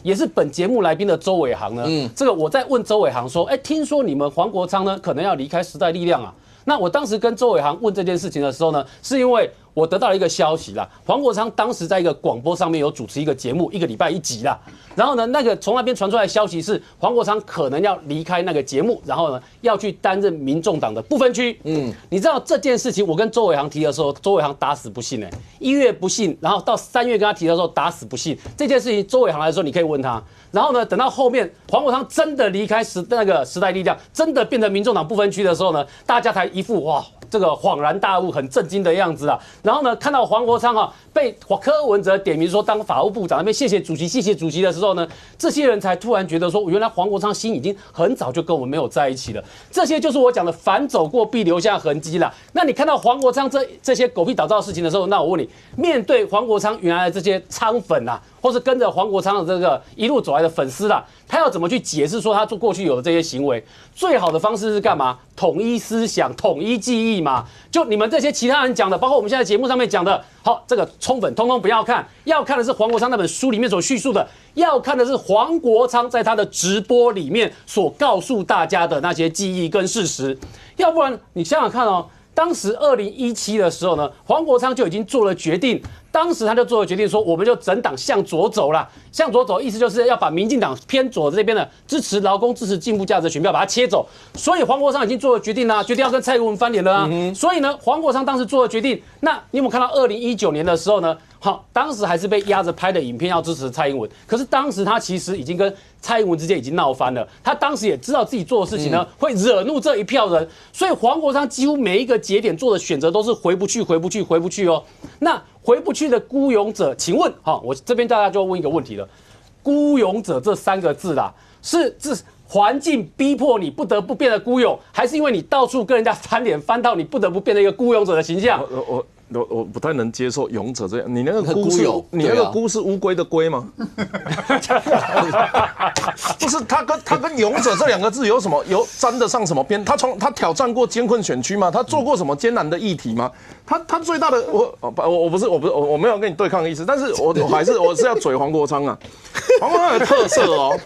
也是本节目来宾的周伟航呢，这个我在问周伟航说，听说你们黄国昌呢可能要离开时代力量啊。那我当时跟周伟航问这件事情的时候呢，是因为我得到了一个消息啦，黄国昌当时在一个广播上面有主持一个节目，1个礼拜1集啦。然后呢，那个从那边传出来的消息是黄国昌可能要离开那个节目，然后呢要去担任民众党的不分区。你知道这件事情，我跟周伟航提的时候，周伟航打死不信1月不信，然后到3月跟他提的时候打死不信。这件事情周伟航来说，你可以问他。然后呢，等到后面黄国昌真的离开时代力量，真的变成民众党不分区的时候呢，大家才一副哇。这个恍然大悟、很震惊的样子啊。然后呢，看到黄国昌被柯文哲点名说当法务部长那边谢谢主席的时候呢，这些人才突然觉得说，原来黄国昌心已经很早就跟我们没有在一起了。这些就是我讲的反走过必留下痕迹啦。那你看到黄国昌这些狗屁倒灶的事情的时候，那我问你，面对黄国昌原来的这些仓粉啊，或是跟着黄国昌的这个一路走来的粉丝啦，他要怎么去解释说他过去有的这些行为？最好的方式是干嘛？统一思想、统一记忆嘛。就你们这些其他人讲的，包括我们现在节目上面讲的，好，这个冲粉通通不要看，要看的是黄国昌那本书里面所叙述的，要看的是黄国昌在他的直播里面所告诉大家的那些记忆跟事实。要不然你想想看哦，当时2017的时候呢，黄国昌就已经做了决定。当时他就做了决定，说我们就整党向左走啦。向左走，意思就是要把民进党偏左这边的支持劳工、支持进步价值的选票把它切走。所以黄国昌已经做了决定啦，决定要跟蔡英文翻脸了啊。所以呢，黄国昌当时做了决定。那你有没有看到2019年的时候呢？好，当时还是被压着拍的影片要支持蔡英文，可是当时他其实已经跟蔡英文之间已经闹翻了。他当时也知道自己做的事情呢会惹怒这一票人，所以黄国昌几乎每一个节点做的选择都是回不去哦。那回不去的孤勇者，请问，好，我这边大家就要问一个问题了：孤勇者这3个字啦，是环境逼迫你不得不变得孤勇，还是因为你到处跟人家翻脸，翻到你不得不变得一个孤勇者的形象？我不太能接受勇者这样，你那个孤是，你那个孤是乌龟的龟吗？不是，他跟勇者这2个字有什么沾得上什么边？他挑战过艰困选区吗？他做过什么艰难的议题吗？他最大的我没有跟你对抗的意思，但是我是要嘴黄国昌啊。黄国昌有特色哦，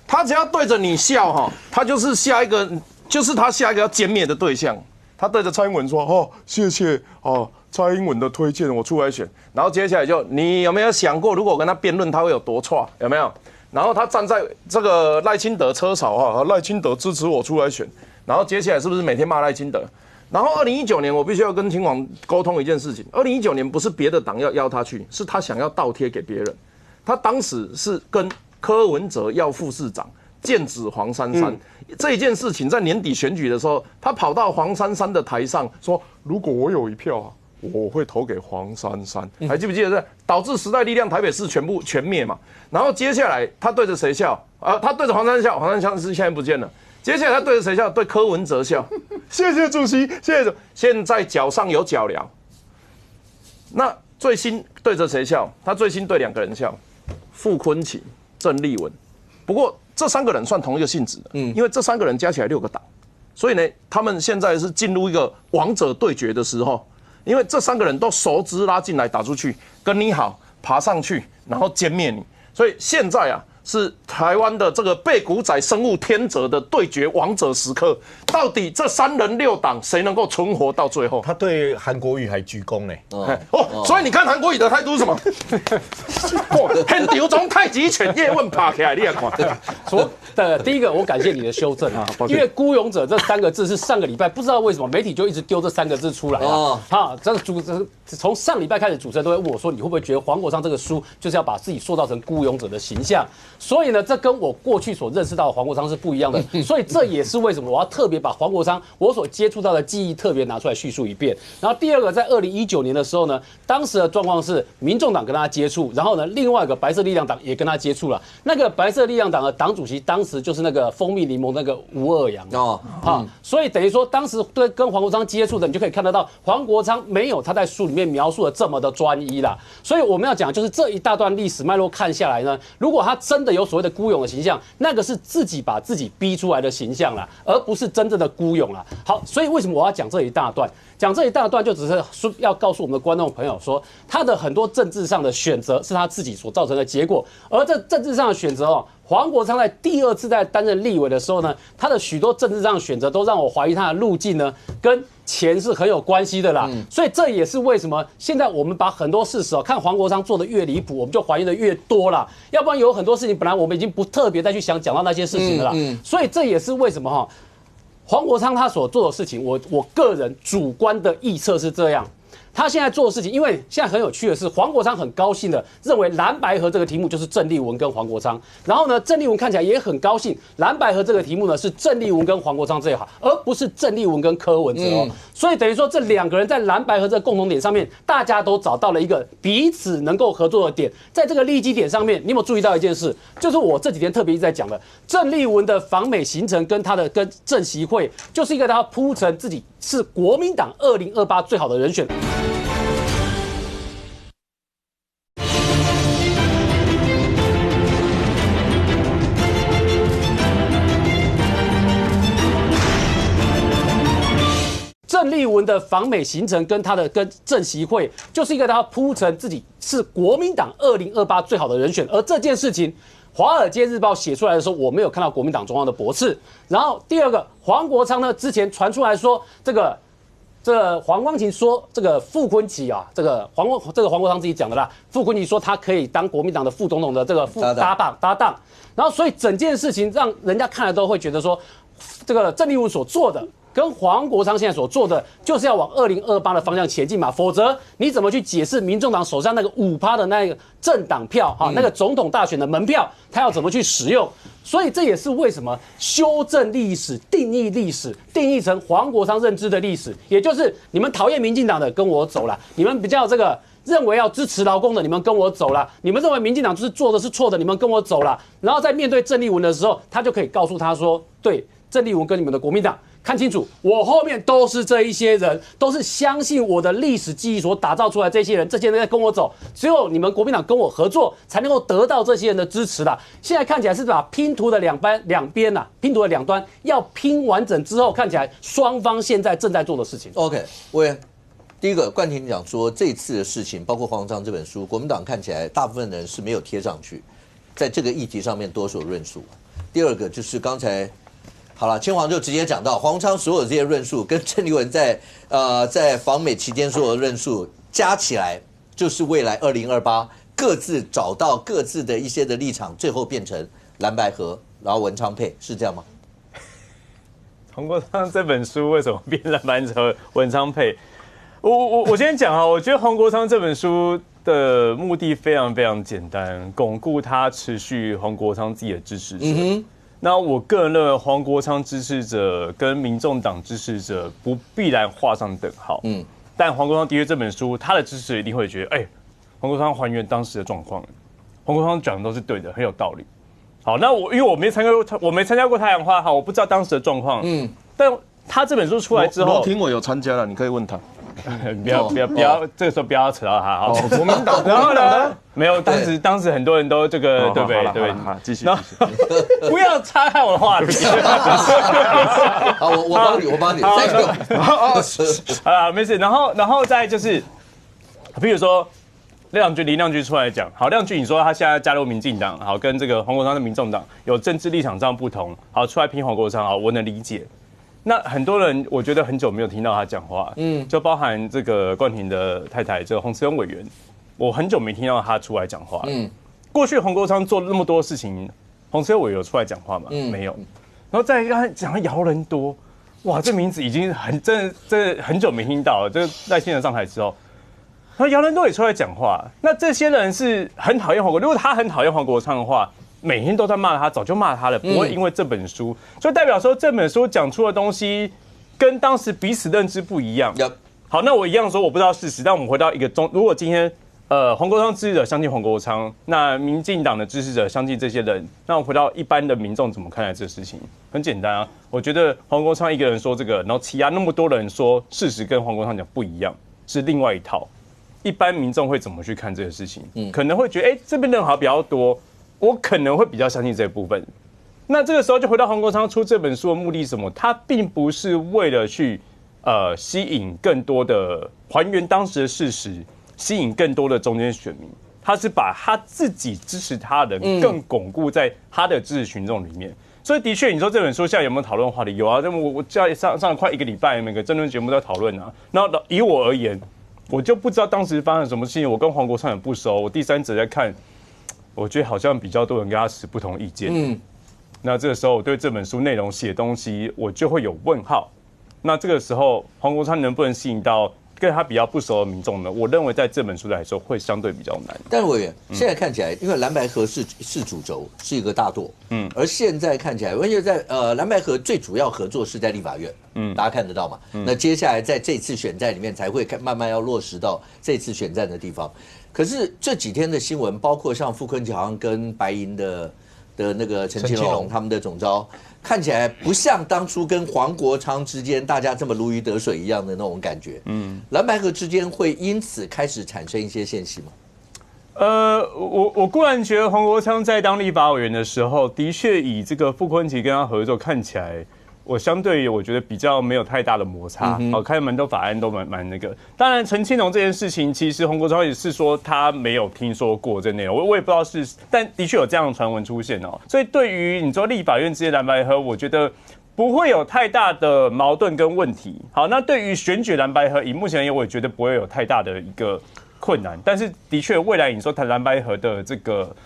他只要对着你笑哈，他就是下一个要歼灭的对象。他对着蔡英文说：“哦，谢谢哦。”蔡英文的推荐，我出来选，然后接下来你有没有想过，如果我跟他辩论，他会有多差？有没有？然后他站在这个赖清德车潮啊，赖清德支持我出来选，然后接下来是不是每天骂赖清德？然后2019年，我必须要跟青广沟通一件事情，2019年不是别的党要邀他去，是他想要倒贴给别人。他当时是跟柯文哲要副市长，剑指黄珊珊。这一件事情在年底选举的时候，他跑到黄珊珊的台上说：“如果我有一票啊。”我会投给黄珊珊，还记不记得？导致时代力量台北市全灭嘛。然后接下来他对着谁笑？他对着黄珊笑，黄珊珊是现在不见了。接下来他对着谁笑？对柯文哲笑。谢谢主席，谢谢。现在脚上有脚镣。那最新对着谁笑？他最新对2个人笑，傅崐萁、郑丽文。不过这3个人算同一个性质的，因为这3个人加起来6个党，所以呢，他们现在是进入一个王者对决的时候。因为这3个人都手指拉进来打出去，跟你好，爬上去，然后歼灭你。所以现在啊，是台湾的这个背骨仔生物天择的对决王者时刻。到底这3人6党谁能够存活到最后？他对韩国瑜还鞠躬呢。所以你看韩国瑜的态度是什么？很丢中太极拳叶问爬起来，你也看。说的第一个，我感谢你的修正啊，因为孤勇者这3个字是上个礼拜不知道为什么媒体就一直丢这3个字出来啊。好，这个从上礼拜开始，主持人都会问我说，你会不会觉得黄国昌这个书就是要把自己塑造成孤勇者的形象？所以呢，这跟我过去所认识到的黄国昌是不一样的。所以这也是为什么我要特别把黄国昌我所接触到的记忆特别拿出来叙述一遍。然后第二个，在2019年的时候呢，当时的状况是民众党跟他接触，然后呢，另外一个白色力量党也跟他接触了。那个白色力量党的党主席当时就是那个蜂蜜柠檬那个吴二阳所以等于说当时对跟黄国昌接触的，你就可以看得到黄国昌没有他在书里面描述的这么的专一啦。所以我们要讲就是这一大段历史脉络看下来呢，如果他真的有所谓的孤勇的形象，那个是自己把自己逼出来的形象啦，而不是真正的孤勇啦。好，所以为什么我要讲这一大段？讲这一大段就只是说要告诉我们的观众朋友说，他的很多政治上的选择是他自己所造成的结果，而这政治上的选择黄国昌在第2次在担任立委的时候呢，他的许多政治上的选择都让我怀疑他的路径呢跟钱是很有关系的啦。所以这也是为什么现在我们把很多事实看黄国昌做的越离谱，我们就怀疑的越多啦。要不然有很多事情本来我们已经不特别再去讲到那些事情了啦。所以这也是为什么黄国昌他所做的事情，我个人主观的臆测是这样。他现在做的事情，因为现在很有趣的是，黄国昌很高兴的认为蓝白合这个题目就是郑丽文跟黄国昌，然后呢，郑丽文看起来也很高兴，蓝白合这个题目呢是郑丽文跟黄国昌最好，而不是郑丽文跟柯文哲哦。所以等于说这2个人在蓝白合这个共同点上面，大家都找到了一个彼此能够合作的点。在这个利基点上面，你有没有注意到一件事？就是我这几天特别一直在讲的，郑丽文的访美行程跟他的跟郑习会，就是一个他铺陈自己是国民党2028最好的人选。郑丽文的访美行程跟他的跟郑习会，就是一个他铺陈自己是国民党2028最好的人选。而这件事情，《华尔街日报》写出来的时候，我没有看到国民党中央的驳斥。然后第二个，黄国昌呢，之前传出来说这黄光芹说这个傅昆萁啊，这个黄国昌自己讲的啦，傅昆萁说他可以当国民党的副总统的这个搭档。然后所以整件事情让人家看了都会觉得说，这个郑丽文所做的。跟黄国昌现在所做的，就是要往2028的方向前进嘛，否则你怎么去解释民众党手上那个5%的那个政党票哈，那个总统大选的门票，他要怎么去使用？所以这也是为什么修正历史、定义历史，定义成黄国昌认知的历史，也就是你们讨厌民进党的跟我走了，你们比较这个认为要支持劳工的，你们跟我走了，你们认为民进党就是做的是错的，你们跟我走了。然后在面对郑丽文的时候，他就可以告诉他说，对，郑丽文跟你们的国民党。看清楚，我后面都是这一些人，都是相信我的历史记忆所打造出来这些人，这些人在跟我走，只有你们国民党跟我合作，才能够得到这些人的支持啦。现在看起来是把拼图的两边呐，拼图的两端要拼完整之后，看起来双方现在正在做的事情。OK， 第一个冠廷讲说这次的事情，包括黄国昌这本书，国民党看起来大部分人是没有贴上去，在这个议题上面多所论述。第二个就是刚才。好了，千黄就直接讲到黄国昌所有这些论述，跟郑丽文在访美期间所有的论述加起来，就是未来2028各自找到各自的一些的立场，最后变成蓝白合，然后文昌配，是这样吗？黄国昌这本书为什么变蓝白合文昌配？我先讲啊，我觉得黄国昌这本书的目的非常非常简单，巩固他持续黄国昌自己的支持者。那我个人认为，黄国昌支持者跟民众党支持者不必然画上等号。但黄国昌的确这本书，他的支持者一定会觉得，黄国昌还原当时的状况，黄国昌讲的都是对的，很有道理。好，那因为我没参加过太阳花，好，我不知道当时的状况。但他这本书出来之后，罗廷伟有参加了，你可以问他。不要，这个时候不要扯到他哈。国民党，然后呢？没有，当时很多人都这个，对不对？对，继续。不要岔开我的话题。好，我帮你。啊，没事。然后再就是，比如说林亮君出来讲，好，亮君你说他现在加入民进党，好，跟这个黄国昌的民众党有政治立场上不同，好，出来拼黄国昌，好，我能理解。那很多人我觉得很久没有听到他讲话，就包含这个冠廷的太太这个洪慈庸委员，我很久没听到他出来讲话。过去黄国昌做了那么多事情，洪慈庸委员有出来讲话吗？没有。然后再讲姚人多，哇，这名字已经真的很久没听到了。这个赖清德上台之后，然后姚人多也出来讲话。那这些人是很讨厌黄国，如果他很讨厌黄国昌的话。每天都在骂他，早就骂他了，不会因为这本书，所以代表说这本书讲出的东西跟当时彼此认知不一样。好，那我一样说我不知道事实，但我们回到一个如果今天黄国昌支持者相信黄国昌，那民进党的支持者相信这些人，那我回到一般的民众怎么看待这事情？很简单啊，我觉得黄国昌一个人说这个，然后其他那么多人说事实跟黄国昌讲不一样，是另外一套。一般民众会怎么去看这个事情？可能会觉得，这边人好比较多。我可能会比较相信这部分，那这个时候就回到黄国昌出这本书的目的是什么？他并不是为了去吸引更多的还原当时的事实，吸引更多的中间选民，他是把他自己支持他的人更巩固在他的支持群众里面。所以的确，你说这本书现在有没有讨论话题？有啊，我上了快1个礼拜，每个争论节目都在讨论啊。然后以我而言，我就不知道当时发生什么事情，我跟黄国昌也不熟，我第三者在看。我觉得好像比较多人跟他持不同意见，那这个时候我对这本书内容写东西，我就会有问号。那这个时候黄国昌能不能吸引到跟他比较不熟的民众呢，我认为在这本书来说会相对比较难。但是委员现在看起来，因为蓝白合是主轴，是一个大舵，而现在看起来，而且在蓝白合最主要合作是在立法院，大家看得到嘛？那接下来在这次选战里面才会慢慢要落实到这次选战的地方。可是这几天的新闻，包括像傅昆萁好像跟白银的那个陈其龙他们的总召。看起来不像当初跟黄国昌之间大家这么如鱼得水一样的那种感觉。蓝白合之间会因此开始产生一些间隙吗？我固然觉得黄国昌在当立法委员的时候，的确以这个傅昆萁跟他合作看起来。我相对于我觉得比较没有太大的摩擦，开蛮多法案都蛮那个。当然，陈清龙这件事情，其实黄国昌也是说他没有听说过这内容，我也不知道是，但的确有这样的传闻出现哦。所以对于你说立法院之间蓝白合，我觉得不会有太大的矛盾跟问题。好，那对于选举蓝白合，以目前而言，我也觉得不会有太大的一个困难。但是的确，未来你说谈蓝白合的这个。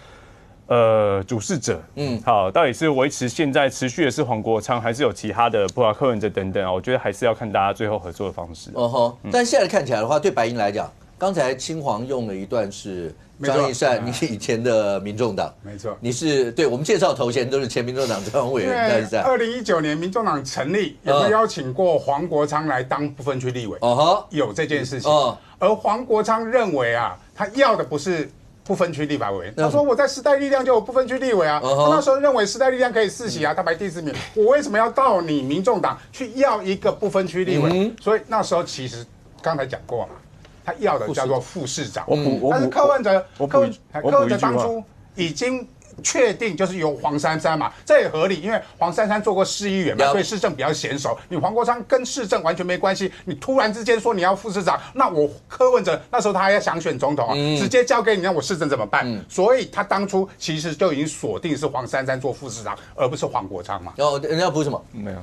主事者，好，到底是维持现在持续的是黄国昌，还是有其他的，包括柯文哲等等啊？我觉得还是要看大家最后合作的方式。但现在看起来的话，对白银来讲，刚才青黄用了一段是张义善，你以前的民众党，没错，你是对我们介绍头衔都是前民众党中央委员张义善。2019年民众党成立，有没有邀请过黄国昌来当不分区立委？有这件事情。而黄国昌认为啊，他要的不是。不分区立法委员，他说我在时代力量就有不分区立委啊，他那时候认为时代力量可以4席啊，他排第4名，我为什么要到你民众党去要一个不分区立委？所以那时候其实刚才讲过嘛，他要的叫做副市长，但是柯文哲当初已经。确定就是由黄珊珊嘛，这也合理，因为黄珊珊做过市议员嘛，对市政比较娴熟。你黄国昌跟市政完全没关系，你突然之间说你要副市长，那我柯文哲那时候他还要想选总统直接交给你，让我市政怎么办？所以他当初其实就已经锁定是黄珊珊做副市长，而不是黄国昌嘛。人家补什么？没有。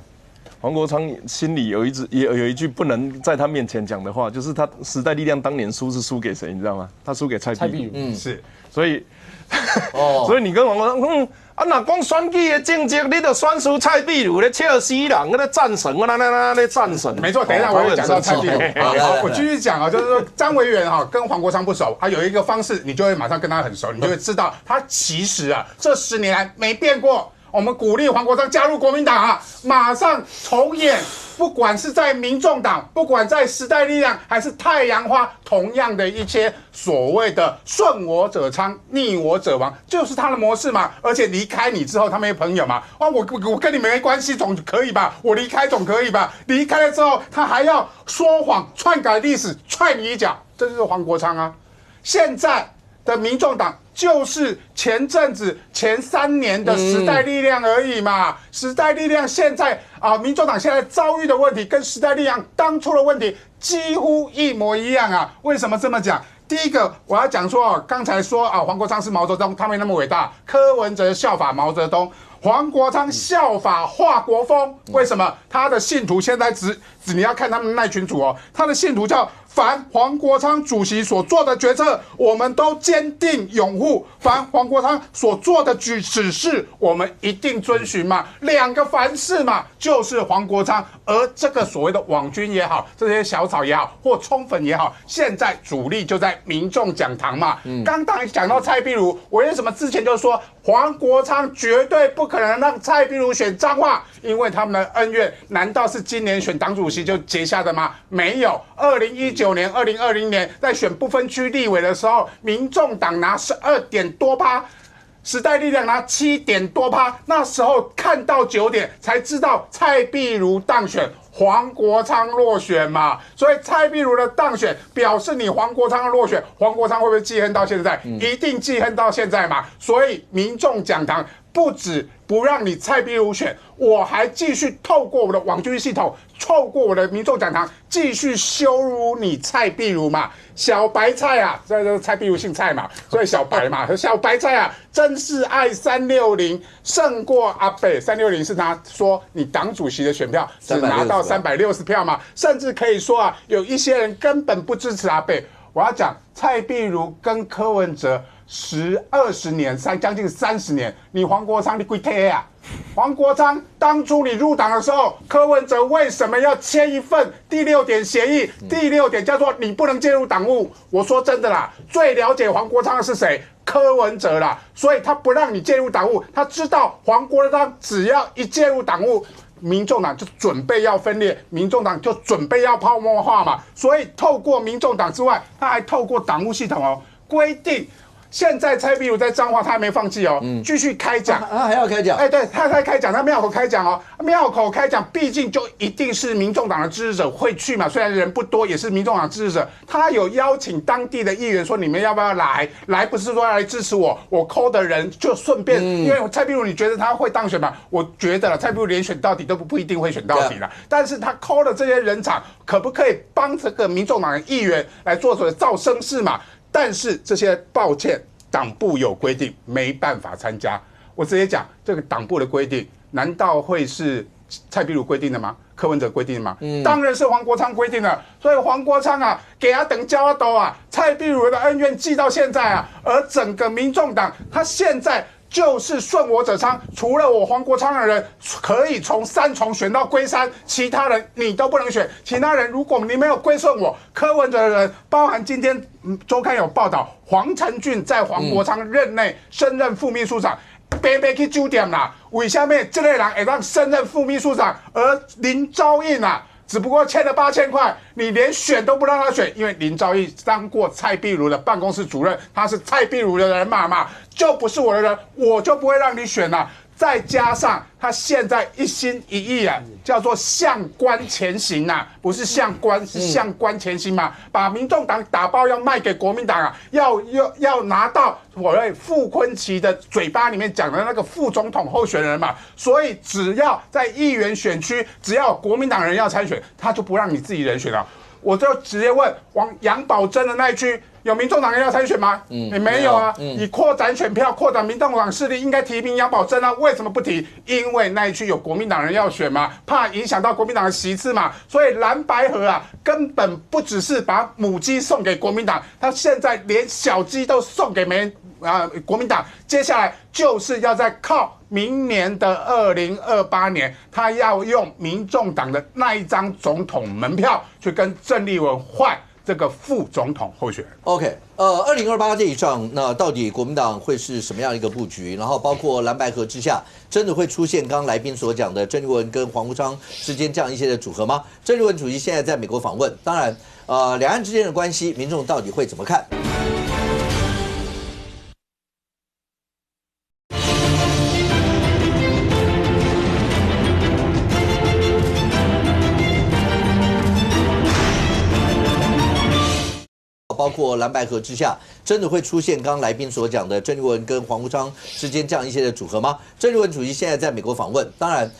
黄国昌心里有一句不能在他面前讲的话，就是他时代力量当年输是输给谁，你知道吗？他输给蔡壁如。是，所以。所以你跟黄国昌，那光选举的政绩，你就选输蔡壁如咧笑死人，那战神，那战神。没错，等一下我会讲到蔡壁如。好，我继续讲啊，就是说张委员哈跟黄国昌不熟，他有一个方式，你就会马上跟他很熟，你就会知道他其实啊这10年来没变过。我们鼓励黄国昌加入国民党啊，马上重演，不管是在民众党，不管在时代力量，还是太阳花，同样的一些所谓的顺我者昌，逆我者亡，就是他的模式嘛。而且离开你之后，他没朋友嘛，我跟你没关系总可以吧？我离开总可以吧？离开了之后，他还要说谎、篡改历史、踹你一脚，这就是黄国昌啊。现在的民众党就是前阵子前3年的时代力量而已嘛。时代力量现在民众党现在遭遇的问题跟时代力量当初的问题几乎一模一样啊。为什么这么讲？第一个我要讲说，刚才说黄国昌是毛泽东，他没那么伟大。柯文哲效法毛泽东，黄国昌效法华国锋。为什么？他的信徒现在你要看他们那群主哦，他的信徒叫凡黄国昌主席所做的决策，我们都坚定拥护；凡黄国昌所做的指示，我们一定遵循嘛。2个凡是嘛，就是黄国昌。而这个所谓的网军也好，这些小草也好，或冲粉也好，现在主力就在民众讲堂嘛。刚讲到蔡壁如，我为什么之前就说黄国昌绝对不可能让蔡壁如选彰化，因为他们的恩怨难道是今年选党主席就结下的吗？没有。2019年、2020年在选不分区立委的时候，民众党拿12点多%，时代力量拿7点多%，那时候看到9点才知道蔡壁如当选，黄国昌落选嘛。所以蔡壁如的当选表示你黄国昌落选，黄国昌会不会记恨到现在？一定记恨到现在嘛。所以民众讲堂不止不让你蔡壁如选，我还继续透过我的网军系统，透过我的民众讲堂，继续羞辱你蔡壁如嘛。小白菜啊，这蔡壁如姓蔡嘛，所以小白嘛，小白菜啊，真是爱360胜过阿北。360是他说你党主席的选票只拿到360票嘛，甚至可以说有一些人根本不支持阿北。我要讲蔡壁如跟柯文哲20年，将近30年，你黄国昌你归贴啊？黄国昌当初你入党的时候，柯文哲为什么要签一份第6点协议？第6点叫做你不能介入党务。我说真的啦，最了解黄国昌的是谁？柯文哲啦，所以他不让你介入党务，他知道黄国昌只要一介入党务，民众党就准备要分裂，民众党就准备要泡沫化嘛。所以透过民众党之外，他还透过党务系统哦，规定。现在蔡壁如在彰化，他还没放弃哦，继续开讲，他还要开讲，对，他在开讲，他庙口开讲哦，庙口开讲，毕竟就一定是民众党的支持者会去嘛，虽然人不多，也是民众党支持者，他有邀请当地的议员说，你们要不要来？来不是说来支持我call 的人就顺便，因为蔡壁如你觉得他会当选吗？我觉得了，蔡壁如连选到底都不一定会选到底了，但是他 call 的这些人场，可不可以帮这个民众党的议员来做所谓造声势嘛？但是这些抱歉，党部有规定，没办法参加。我直接讲，这个党部的规定，难道会是蔡壁如规定的吗？柯文哲规定的吗？当然是黄国昌规定的。所以黄国昌啊，给他等交斗啊，蔡壁如的恩怨记到现在啊，而整个民众党，他现在。就是顺我者昌，除了我黄国昌的人可以从3重选到归3，其他人你都不能选。其他人如果你没有归顺我柯文哲的人，包含今天周刊有报道，黄成俊在黄国昌任内升任副秘书长。白去酒店啦，为什么这类人会让升任副秘书长，而林昭印啊？只不过欠了8000块，你连选都不让他选，因为林昭义当过蔡壁如的办公室主任，他是蔡壁如的人嘛，就不是我的人，我就不会让你选了。再加上他现在一心一意啊，叫做向官前行呐，不是向官，是向官前行嘛，把民众党打包要卖给国民党啊，要拿到我傅崐萁的嘴巴里面讲的那个副总统候选人嘛，所以只要在议员选区，只要国民党人要参选，他就不让你自己人选了。我就直接问杨宝珍的那一区。有民众党人要参选吗？也没有啊。以扩展选票、扩展民众党势力，应该提名杨宝珍啊？为什么不提？因为那一区有国民党人要选嘛，怕影响到国民党的席次嘛。所以蓝白合啊，根本不只是把母鸡送给国民党，他现在连小鸡都送给国民党。接下来就是要再靠明年的2028年，他要用民众党的那一张总统门票去跟郑丽文换。这个副总统候选人 ，OK， 2028这一仗，那到底国民党会是什么样一个布局？然后包括蓝白合之下，真的会出现刚刚来宾所讲的郑丽文跟黄国昌之间这样一些的组合吗？郑丽文主席现在在美国访问，当然，两岸之间的关系，民众到底会怎么看？包括蓝白合之下，真的会出现刚刚来宾所讲的郑丽文跟黄国昌之间这样一些的组合吗？郑丽文主席现在在美国访问，当然，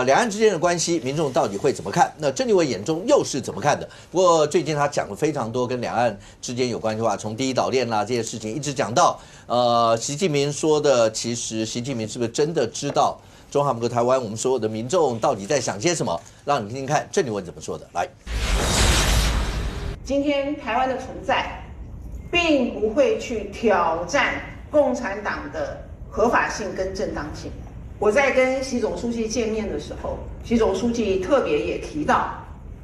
两岸之间的关系，民众到底会怎么看？那郑丽文眼中又是怎么看的？不过最近他讲了非常多跟两岸之间有关的话，从第一岛链啦这些事情，一直讲到习近平说的，其实习近平是不是真的知道中华民国台湾我们所有的民众到底在想些什么？让你听听看郑丽文怎么说的。来。今天台湾的存在，并不会去挑战共产党的合法性跟正当性。我在跟习总书记见面的时候，习总书记特别也提到，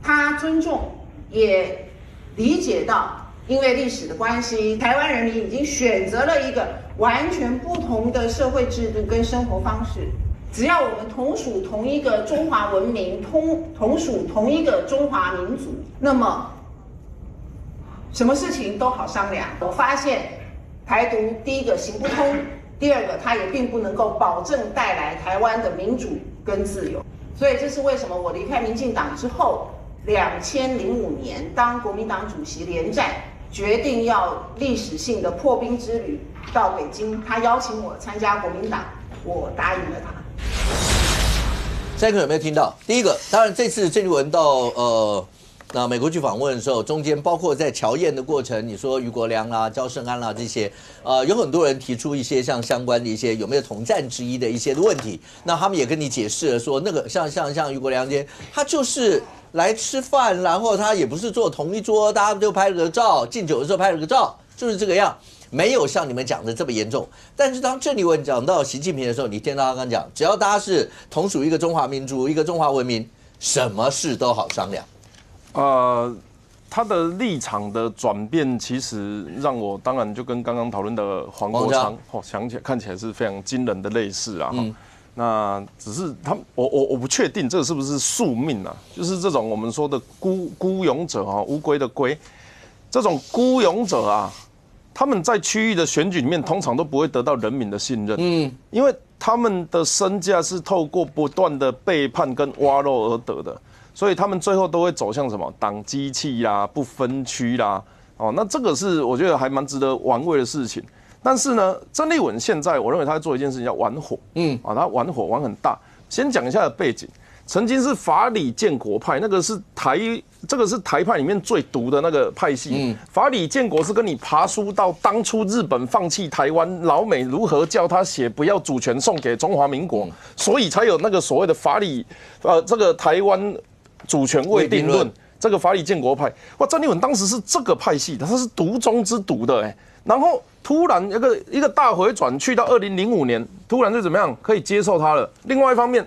他尊重也理解到，因为历史的关系，台湾人民已经选择了一个完全不同的社会制度跟生活方式。只要我们同属同一个中华文明，同属同一个中华民族，那么什么事情都好商量。我发现台独第一个行不通，第二个它也并不能够保证带来台湾的民主跟自由。所以这是为什么我离开民进党之后，2005年当国民党主席连战决定要历史性的破冰之旅到北京，他邀请我参加国民党，我答应了他。现在有没有听到？第一个，当然这次郑丽文到那美国去访问的时候，中间包括在乔宴的过程，你说于国良啦、焦胜安啦这些，有很多人提出一些像相关的一些有没有统战之一的一些的问题，那他们也跟你解释了说，那个像于国良这些，他就是来吃饭，然后他也不是坐同一桌，大家就拍了个照，敬酒的时候拍了个照，就是这个样。没有像你们讲的这么严重。但是当郑丽文讲到习近平的时候，你听到他刚讲，只要大家是同属一个中华民族、一个中华文明，什么事都好商量。他的立场的转变，其实让我当然就跟刚刚讨论的黄国昌想起来看起来是非常惊人的类似啊。那只是我不确定这是不是宿命啊，就是这种我们说的孤勇者啊，乌龟的龟，这种孤勇者啊，他们在区域的选举里面通常都不会得到人民的信任，因为他们的身价是透过不断的背叛跟挖肉而得的，所以他们最后都会走向什么党机器啦、不分区啦，那这个是我觉得还蛮值得玩味的事情。但是呢，郑丽文现在我认为他在做一件事情叫玩火，他玩火玩很大。先讲一下的背景，曾经是法理建国派，那个是这个是台派里面最毒的那个派系。法理建国是跟你爬书到当初日本放弃台湾，老美如何叫他写不要主权送给中华民国，所以才有那个所谓的法理，这个台湾主权未定论。这个法理建国派，哇，郑丽文当时是这个派系的，他是毒中之毒的，然后突然一个大回转，去到2005年，突然就怎么样可以接受他了。另外一方面，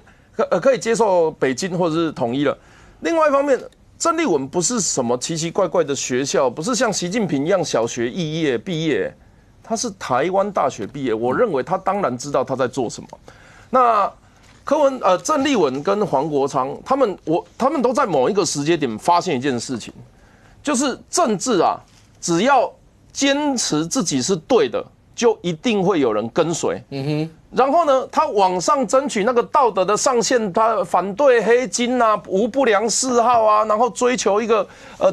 可以接受北京或者是统一了。另外一方面，郑丽文不是什么奇奇怪怪的学校，不是像习近平一样小学毕业，他是台湾大学毕业。我认为他当然知道他在做什么。那郑丽文跟黄国昌他们都在某一个时间点发现一件事情，就是政治啊，只要坚持自己是对的，就一定会有人跟随。然后呢，他往上争取那个道德的上限，他反对黑金啊、无不良嗜好啊，然后追求一个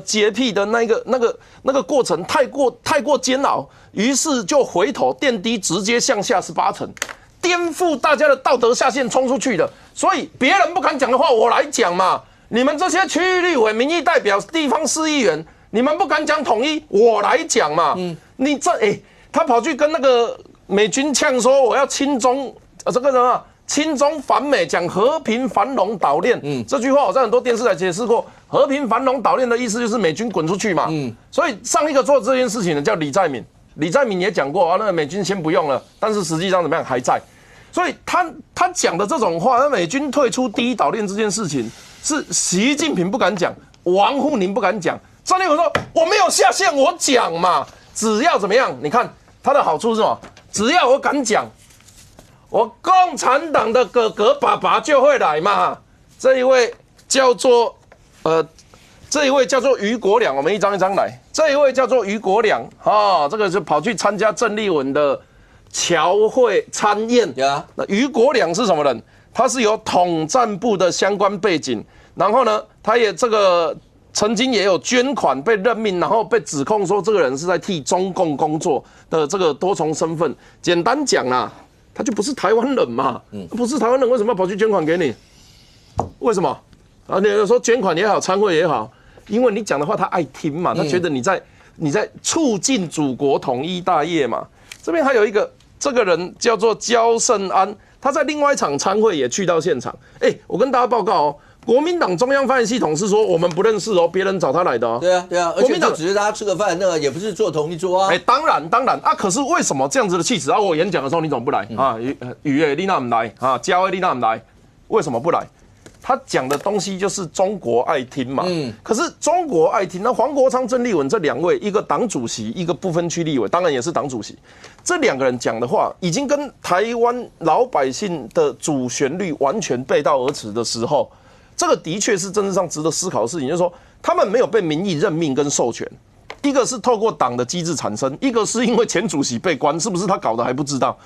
洁癖的那个过程太过煎熬，于是就回头垫低，直接向下18层。颠覆大家的道德下限冲出去的，所以别人不敢讲的话，我来讲嘛。你们这些区域立委、民意代表、地方市议员，你们不敢讲统一，我来讲嘛。你他跑去跟那个美军呛说，我要亲中，这个人啊，亲中反美，讲和平繁荣岛链。这句话我在很多电视台解释过，和平繁荣岛链的意思就是美军滚出去嘛。所以上一个做这件事情的叫李在敏。李在敏也讲过啊，那个美军先不用了，但是实际上怎么样还在，所以他讲的这种话，那美军退出第一岛链这件事情，是习近平不敢讲，王沪宁不敢讲，郑丽文说我没有下线，我讲嘛，只要怎么样，你看他的好处是什么？只要我敢讲，我共产党的哥哥爸爸就会来嘛。这一位叫做余国良，我们一张一张来。这一位叫做余国良，这个就跑去参加郑丽文的侨会参宴。那余国良是什么人？他是有统战部的相关背景，然后呢，他也曾经也有捐款被任命，然后被指控说这个人是在替中共工作的这个多重身份。简单讲啦，他就不是台湾人嘛，不是台湾人为什么要跑去捐款给你？为什么？啊，你说捐款也好，参会也好。因为你讲的话他爱听嘛，他觉得你在促进祖国统一大业嘛。这边还有一个这个人叫做焦胜安，他在另外一场参会也去到现场。我跟大家报告哦，国民党中央发言系统是说我们不认识哦，别人找他来的哦。对啊，而且就只是大家吃个饭，那个也不是坐同一桌啊。当然啊，可是为什么这样子的气质啊？我演讲的时候你怎么不来啊？雨你那不来啊？焦你那不来？为什么不来？他讲的东西就是中国爱听嘛，可是中国爱听，那黄国昌、郑丽文这两位，一个党主席，一个不分区立委，当然也是党主席，这两个人讲的话，已经跟台湾老百姓的主旋律完全背道而驰的时候，这个的确是政治上值得思考的事情，就是说他们没有被民意任命跟授权，一个是透过党的机制产生，一个是因为前主席被关，是不是他搞的还不知道？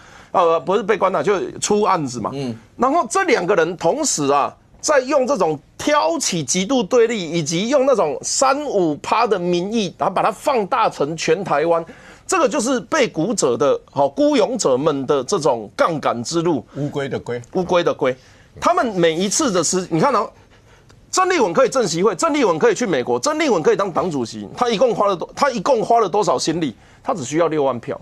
不是被关了，就出案子嘛。然后这两个人同时啊，在用这种挑起极度对立，以及用那种3-5%的民意，然后把它放大成全台湾，这个就是被古者的孤勇者们的这种杠杆之路。乌龟的龟，他们每一次的你看哦，郑丽文可以正席会，郑丽文可以去美国，郑丽文可以当党主席，他一共花了多少心力？他只需要6万票。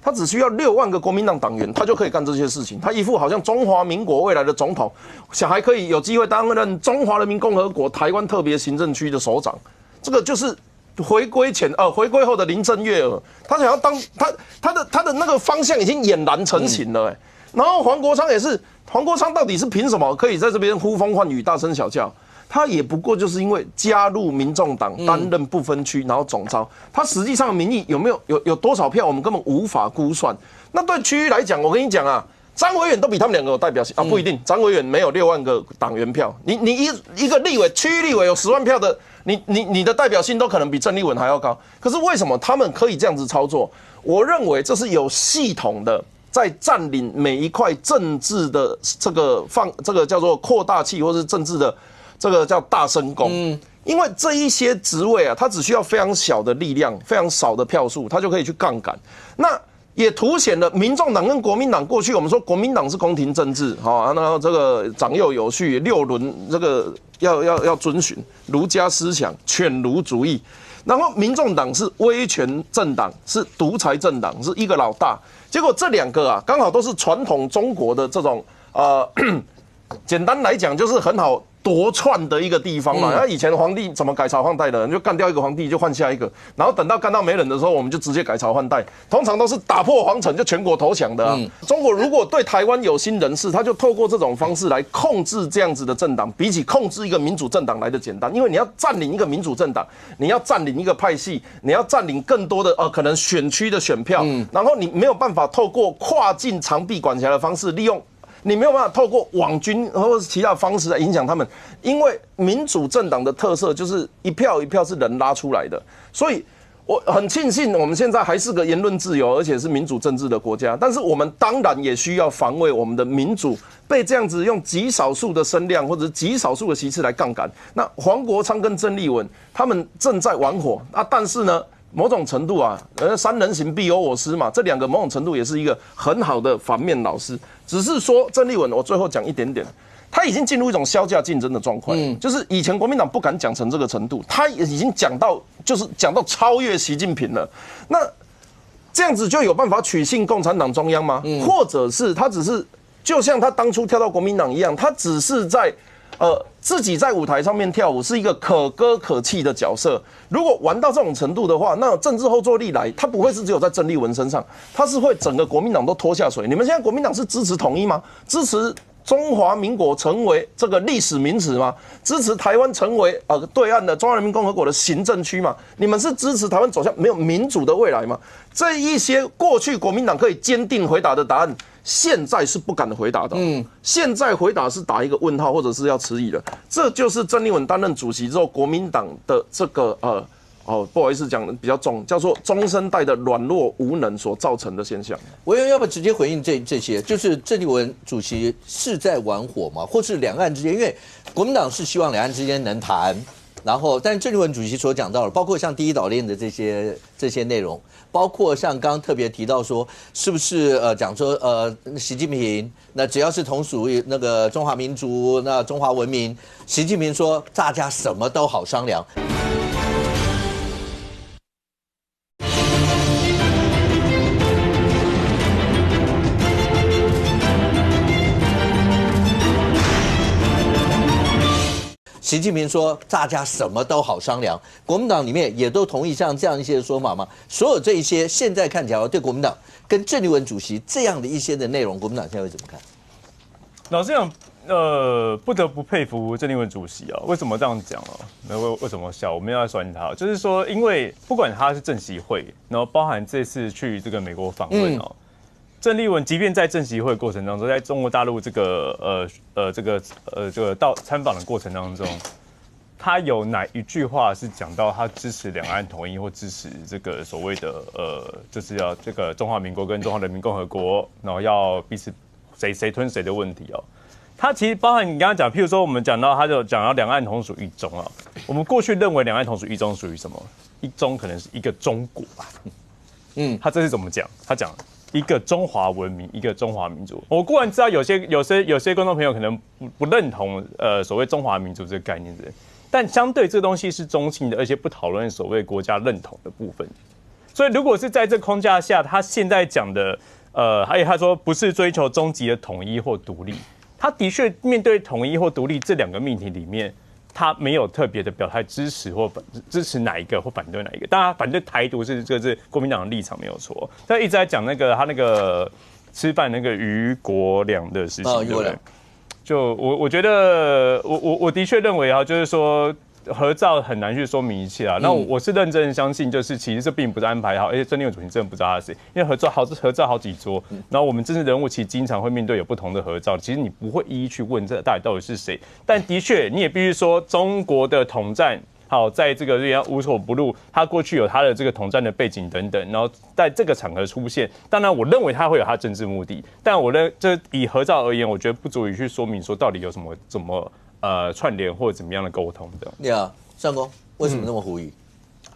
他只需要6万个国民党党员，他就可以干这些事情。他一副好像中华民国未来的总统，还可以有机会担任中华人民共和国台湾特别行政区的首长。这个就是回归后的林郑月娥，他想要当他的那个方向已经俨然成型了然后黄国昌也是，黄国昌到底是凭什么可以在这边呼风唤雨、大声小叫？他也不过就是因为加入民众党担任不分区，然后总召，他实际上的民意有多少票，我们根本无法估算。那对区域来讲，我跟你讲啊，张维远都比他们两个有代表性啊，不一定，张维远没有6万个党员票，你一个立委，区域立委有10万票的，你的代表性都可能比郑丽文还要高。可是为什么他们可以这样子操作？我认为这是有系统的。在占领每一块政治的这个叫做扩大器，或是政治的这个叫大声公，因为这一些职位啊，它只需要非常小的力量、非常少的票数，它就可以去杠杆。那也凸显了民众党跟国民党过去我们说国民党是宫廷政治，然后这个长幼有序，6伦这个要遵循儒家思想、犬儒主义。然后民众党是威权政党，是独裁政党，是一个老大。结果这2个啊，刚好都是传统中国的这种简单来讲就是很好夺篡的一个地方嘛。那以前皇帝怎么改朝换代的，就干掉一个皇帝就换下一个，然后等到干到没人的时候，我们就直接改朝换代。通常都是打破皇城就全国投降的啊。中国如果对台湾有心人士，他就透过这种方式来控制这样子的政党，比起控制一个民主政党来的简单。因为你要占领一个民主政党，你要占领一个派系，你要占领更多的可能选区的选票，然后你没有办法透过跨境长臂管辖的方式利用。你没有办法透过网军或者其他方式来影响他们，因为民主政党的特色就是一票一票是人拉出来的，所以我很庆幸我们现在还是个言论自由而且是民主政治的国家，但是我们当然也需要防卫我们的民主被这样子用极少数的声量或者极少数的席次来杠杆。那黄国昌跟郑丽文他们正在玩火但是呢？某种程度啊，3人行必有我师嘛，这2个某种程度也是一个很好的反面老师。只是说郑丽文，我最后讲一点点，他已经进入一种削价竞争的状况，就是以前国民党不敢讲成这个程度，他已经讲到超越习近平了。那这样子就有办法取信共产党中央吗？或者是他只是就像他当初跳到国民党一样，他只是在自己在舞台上面跳舞，是一个可歌可泣的角色。如果玩到这种程度的话，那政治后坐力来，他不会是只有在郑丽文身上，他是会整个国民党都拖下水。你们现在国民党是支持统一吗？支持中华民国成为这个历史名词吗？支持台湾成为对岸的中华人民共和国的行政区吗？你们是支持台湾走向没有民主的未来吗？这一些过去国民党可以坚定回答的答案，现在是不敢回答的。现在回答是打一个问号，或者是要迟疑的。这就是郑丽文担任主席之后，国民党的这个不好意思讲的比较重，叫做中生代的软弱无能所造成的现象。委员要不要直接回应这些？就是郑丽文主席是在玩火吗？或是两岸之间？因为国民党是希望两岸之间能谈，然后，但是郑丽文主席所讲到的，包括像第一岛链的这些内容，包括像刚刚特别提到说，是不是讲说习近平那只要是同属于那个中华民族，那中华文明，习近平说大家什么都好商量。习近平说大家什么都好商量，国民党里面也都同意像这样一些说法吗？所有这一些现在看起来对国民党跟郑丽文主席这样的一些的内容，国民党现在会怎么看？老实讲，不得不佩服郑丽文主席啊。为什么这样讲哦？为什么笑？我们要酸他，就是说，因为不管他是政协会，然后包含这次去这个美国访问哦。郑丽文即便在政协会过程当中，在中国大陆这个到参访的过程当中，他有哪一句话是讲到他支持两岸统一或支持这个所谓的就是要这个中华民国跟中华人民共和国，然后要彼此谁吞谁的问题哦？他其实包含你刚刚讲，譬如说我们讲到他就讲到两岸同属一中啊，我们过去认为两岸同属一中属于什么？一中可能是一个中国吧，他这是怎么讲？他讲。一个中华文明，一个中华民族。我固然知道有些观众朋友可能不认同所谓中华民族这个概念，但相对这个东西是中性的，而且不讨论所谓国家认同的部分。所以如果是在这框架下，他现在讲的还有他说不是追求终极的统一或独立，他的确面对统一或独立这两个命题里面，他没有特别的表态支持哪一个或反对哪一个。当然，反对台独是国民党的立场没有错。他一直在讲他那个吃饭那个于国良的事情，对不对？就我觉得我的确认为就是说。合照很难去说明一切啊。那我是认真相信，就是其实这并不是安排好，而且郑丽文主席真的不知道他是谁，因为合照好几桌，然后我们政治人物其实经常会面对有不同的合照，其实你不会一一去问这到底是谁，但的确你也必须说中国的统战。好，在这个无所不入，他过去有他的这个统战的背景等等，然后在这个场合出现，当然我认为他会有他政治目的，但这以合照而言，我觉得不足以去说明说到底有什么串联或者怎么样的沟通的。上公为什么那么狐疑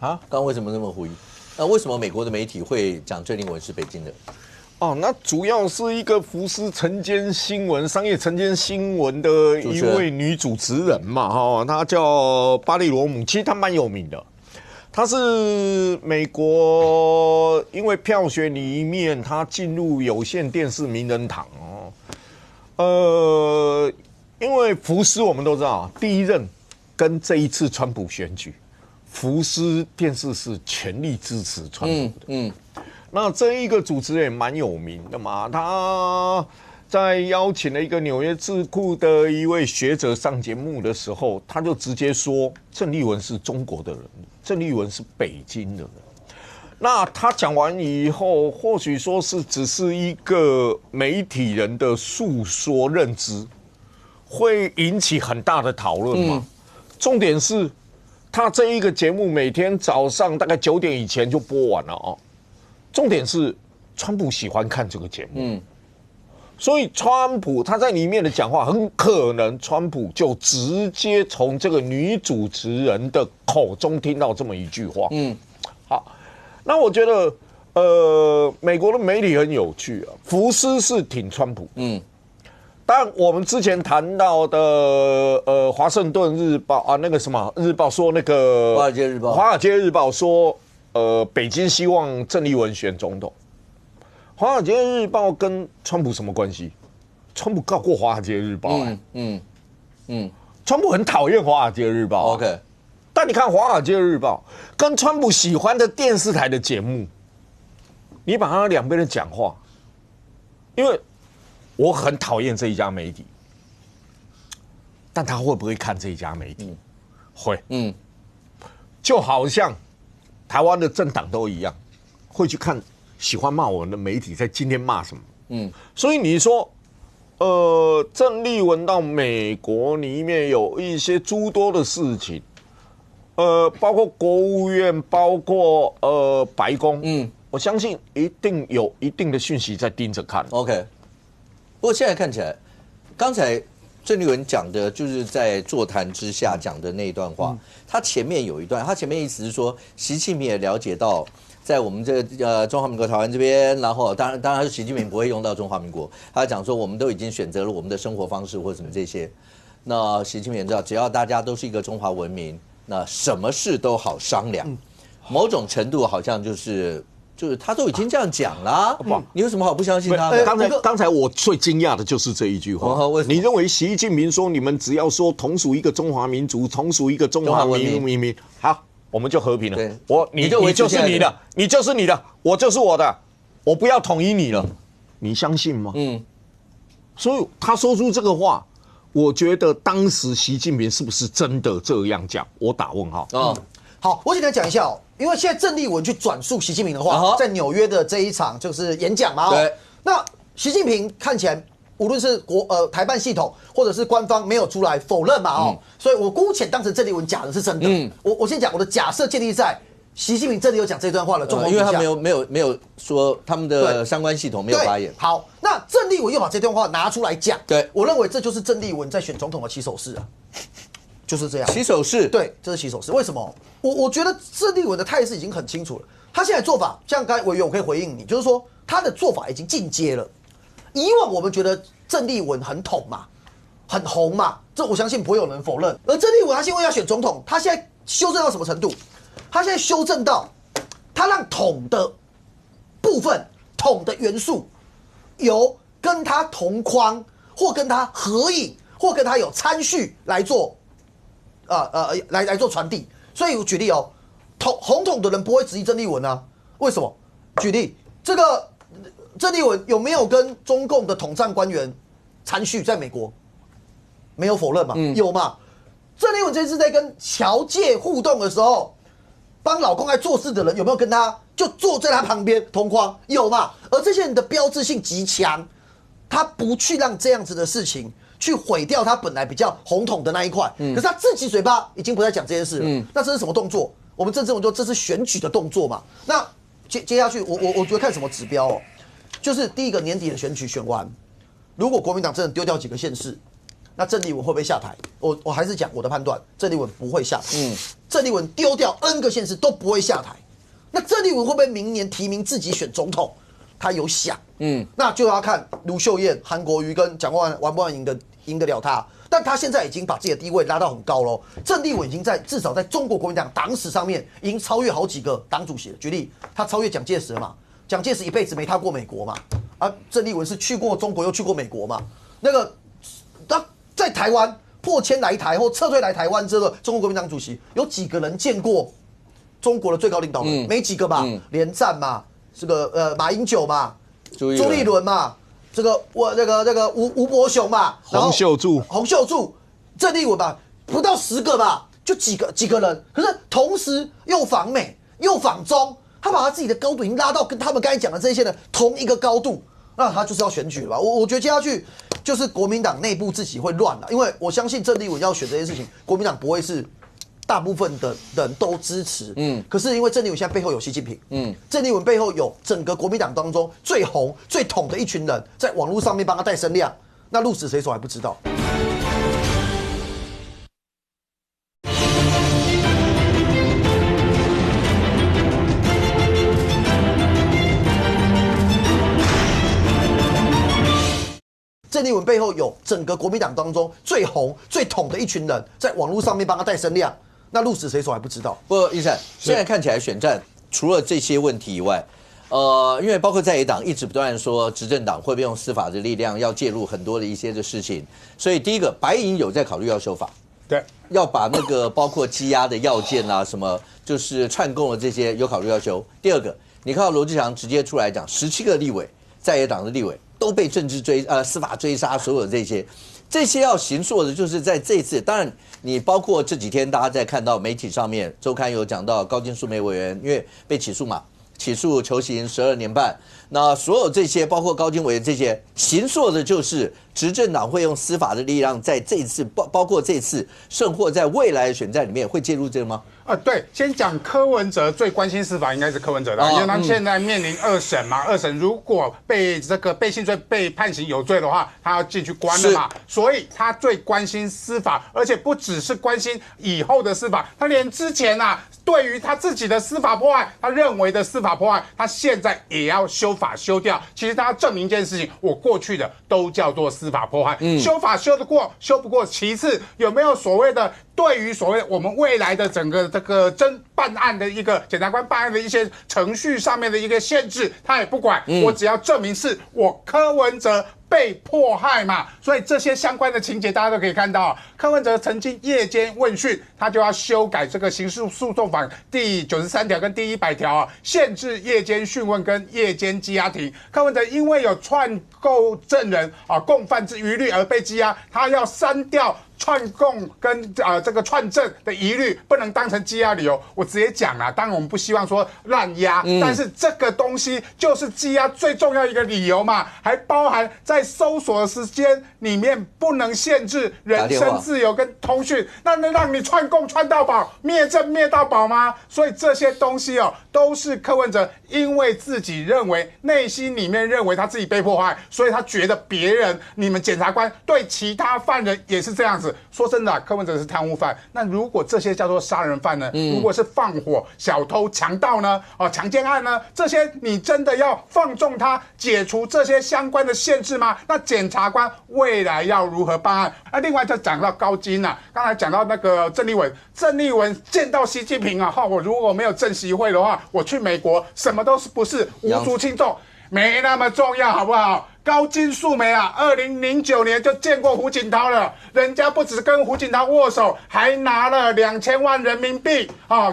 啊？刚刚为什么那么狐疑？那为什么美国的媒体会讲郑丽文是北京的？那主要是一个福斯晨间新闻、商业晨间新闻的一位女主持人嘛，她叫巴利罗姆，其实她蛮有名的。她是美国因为票选里面，她进入有线电视名人堂因为福斯我们都知道，第一任跟这一次川普选举，福斯电视是全力支持川普的。那这一个主持人也蛮有名的嘛，他在邀请了一个纽约智库的一位学者上节目的时候，他就直接说郑丽文是中国的人，郑丽文是北京的人。那他讲完以后，或许说是只是一个媒体人的诉说认知，会引起很大的讨论嘛。重点是，他这一个节目每天早上大概9点以前就播完了重点是，川普喜欢看这个节目，所以川普他在里面的讲话，很可能川普就直接从这个女主持人的口中听到这么一句话。好，那我觉得，美国的媒体很有趣福斯是挺川普，但我们之前谈到的，华盛顿日报那个什么日报说那个华尔街日报说。北京希望郑丽文选总统。华尔街日报跟川普什么关系？川普告过华尔街日报川普很讨厌华尔街日报。OK， 但你看华尔街日报跟川普喜欢的电视台的节目，你把他两边的讲话，因为我很讨厌这一家媒体，但他会不会看这一家媒体？会，就好像。台湾的政党都一样，会去看喜欢骂我们的媒体在今天骂什么。所以你说，郑丽文到美国里面有一些诸多的事情，包括国务院，包括白宫，我相信一定有一定的讯息在盯着看。OK， 不过现在看起来，刚才郑丽文讲的就是在座谈之下讲的那一段话，他前面有一段，他前面意思是说，习近平也了解到，在我们这个中华民国台湾这边，然后当然习近平不会用到中华民国，他讲说我们都已经选择了我们的生活方式或什么这些，那习近平也知道，只要大家都是一个中华文明，那什么事都好商量，某种程度好像就是他都已经这样讲了，你有什么好不相信他的？刚才我最惊讶的就是这一句话。你认为习近平说你们只要说同属一个中华民族，同属一个中华民，好，我们就和平了。你就是你的，你就是你的，我就是我的，我不要统一你了，你相信吗？所以他说出这个话，我觉得当时习近平是不是真的这样讲？我打问号。好，我简单讲一下因为现在郑丽文去转述习近平的话，在纽约的这一场就是演讲嘛。对。那习近平看起来，无论是台办系统或者是官方没有出来否认嘛所以我姑且当成郑丽文讲的是真的。我先讲我的假设建立在习近平真的有讲这段话的状况之下，因为他没有说他们的相关系统没有发言。好，那郑丽文又把这段话拿出来讲，对我认为这就是郑丽文在选总统的起手式啊。就是这样，起手式，对，这是起手式。为什么？我觉得郑丽文的态势已经很清楚了。他现在做法，像刚才委员，我可以回应你，就是说他的做法已经进阶了。以往我们觉得郑丽文很统嘛，很红嘛，这我相信不会有人否认。而郑丽文他因为要选总统，他现在修正到什么程度？他现在修正到他让统的部分、统的元素，由跟他同框或跟他合影或跟他有参序来做。来做传递。所以我举例哦，红统的人不会质疑郑丽文啊，为什么？举例，这个郑丽文有没有跟中共的统战官员参叙在美国？没有否认嘛，有嘛？郑丽文这次在跟侨界互动的时候，帮老公在做事的人有没有跟他就坐在他旁边同框？有嘛？而这些人的标志性极强，他不去让这样子的事情去毁掉他本来比较红统的那一块，可是他自己嘴巴已经不再讲这件事了。那这是什么动作？我们政治文说这是选举的动作嘛？那接下去我觉得看什么指标哦，就是第一个年底的选举选完，如果国民党真的丢掉几个县市，那郑丽文会不会下台？我还是讲我的判断，郑丽文不会下台。郑丽文丢掉 N 个县市都不会下台。那郑丽文会不会明年提名自己选总统？他有想，那就要看卢秀燕、韩国瑜跟蒋万安玩不玩赢得了他。但他现在已经把自己的地位拉到很高喽。郑丽文已经至少在中国国民党党史上面已经超越好几个党主席了。举例，他超越蒋介石了嘛？蒋介石一辈子没踏过美国嘛？郑丽文是去过中国又去过美国嘛？那个他在台湾破千来台或撤退来台湾之后的中国国民党主席，有几个人见过中国的最高领导人？没几个吧？连战嘛，这个马英九嘛，朱立伦嘛。这个吴伯雄嘛，洪秀柱，郑丽文吧，不到10个吧，就几个人，可是同时又访美又访中，他把他自己的高度已经拉到跟他们刚才讲的这些人同一个高度，那他就是要选举了吧？我觉得接下去就是国民党内部自己会乱了，因为我相信郑丽文要选这件事情，国民党不会是大部分的人都支持，可是因为郑丽文现在背后有习近平，郑丽文背后有整个国民党当中最红最统的一群人，在网络上面帮他带声量，那鹿死谁手还不知道。郑丽文背后有整个国民党当中最红最统的一群人，在网络上面帮他带声量。那鹿死谁手还不知道。不过，医生现在看起来选战除了这些问题以外，因为包括在野党一直不断说执政党会不会用司法的力量要介入很多的一些的事情，所以第一个白银有在考虑要修法，对，要把那个包括羁押的要件啊什么，就是串供的这些有考虑要修。第二个，你看到罗志祥直接出来讲，17个立委在野党的立委都被政治司法追杀，所有这些要行诉的，就是在这一次，当然。你包括这几天大家在看到媒体上面周刊有讲到高金素梅委员，因为被起诉嘛，起诉求刑12年半，那所有这些包括高金委员这些行诉的，就是执政党会用司法的力量，在这一次包括这次甚或在未来的选战里面会介入这个吗？对，先讲柯文哲最关心司法应该是柯文哲的，因为他现在面临2审嘛，2审如果被这个背信罪被判刑有罪的话，他要进去关了嘛，所以他最关心司法，而且不只是关心以后的司法，他连之前对于他自己的司法破坏，他认为的司法破坏，他现在也要修法修掉。其实他要证明一件事情，我过去的都叫做司法破坏，修法修得过，修不过。其次，有没有所谓的对于所谓我们未来的整个这个办案的一个检察官办案的一些程序上面的一个限制，他也不管，我只要证明是我柯文哲被迫害嘛，所以这些相关的情节大家都可以看到。柯文哲曾经夜间问讯，他就要修改这个刑事诉讼法第93条跟第100条限制夜间讯问跟夜间羁押庭。柯文哲因为有串构证人共犯之余虑而被羁押，他要删掉串供跟这个串证的疑虑，不能当成羁押理由。我直接讲啦，当然我们不希望说滥押，但是这个东西就是羁押最重要一个理由嘛，还包含在搜索的时间里面不能限制人身自由跟通讯，那能让你串供串到饱，灭证灭到饱吗？所以这些东西都是柯文哲因为自己认为内心里面认为他自己被迫害，所以他觉得别人你们检察官对其他犯人也是这样子。说真的柯文哲是贪污犯，那如果这些叫做杀人犯呢？如果是放火、小偷、强盗呢？强奸案呢？这些你真的要放纵他，解除这些相关的限制吗？那检察官未来要如何办案？另外就讲到高金刚才讲到那个郑丽文见到习近平我如果没有正习会的话，我去美国什么都是不是无足轻重。没那么重要，好不好？高金素梅啊，2009年就见过胡锦涛了，人家不只跟胡锦涛握手，还拿了2000万人民币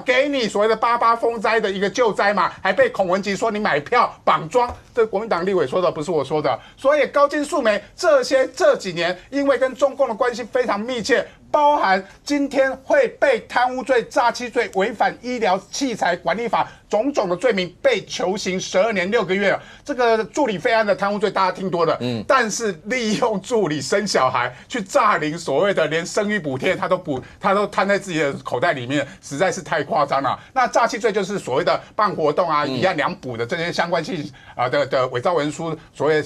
给你所谓的88风灾的一个救灾嘛，还被孔文吉说你买票绑桩，这国民党立委说的，不是我说的。所以高金素梅这几年因为跟中共的关系非常密切，包含今天会被贪污罪、诈欺罪、违反医疗器材管理法种种的罪名被求刑12年6个月。这个助理费案的贪污罪大家听多了，但是利用助理生小孩去诈领所谓的连生育补贴他都摊在自己的口袋里面，实在是太夸张了。那诈欺罪就是所谓的办活动啊、以案两补的这些相关性的伪造文书，所谓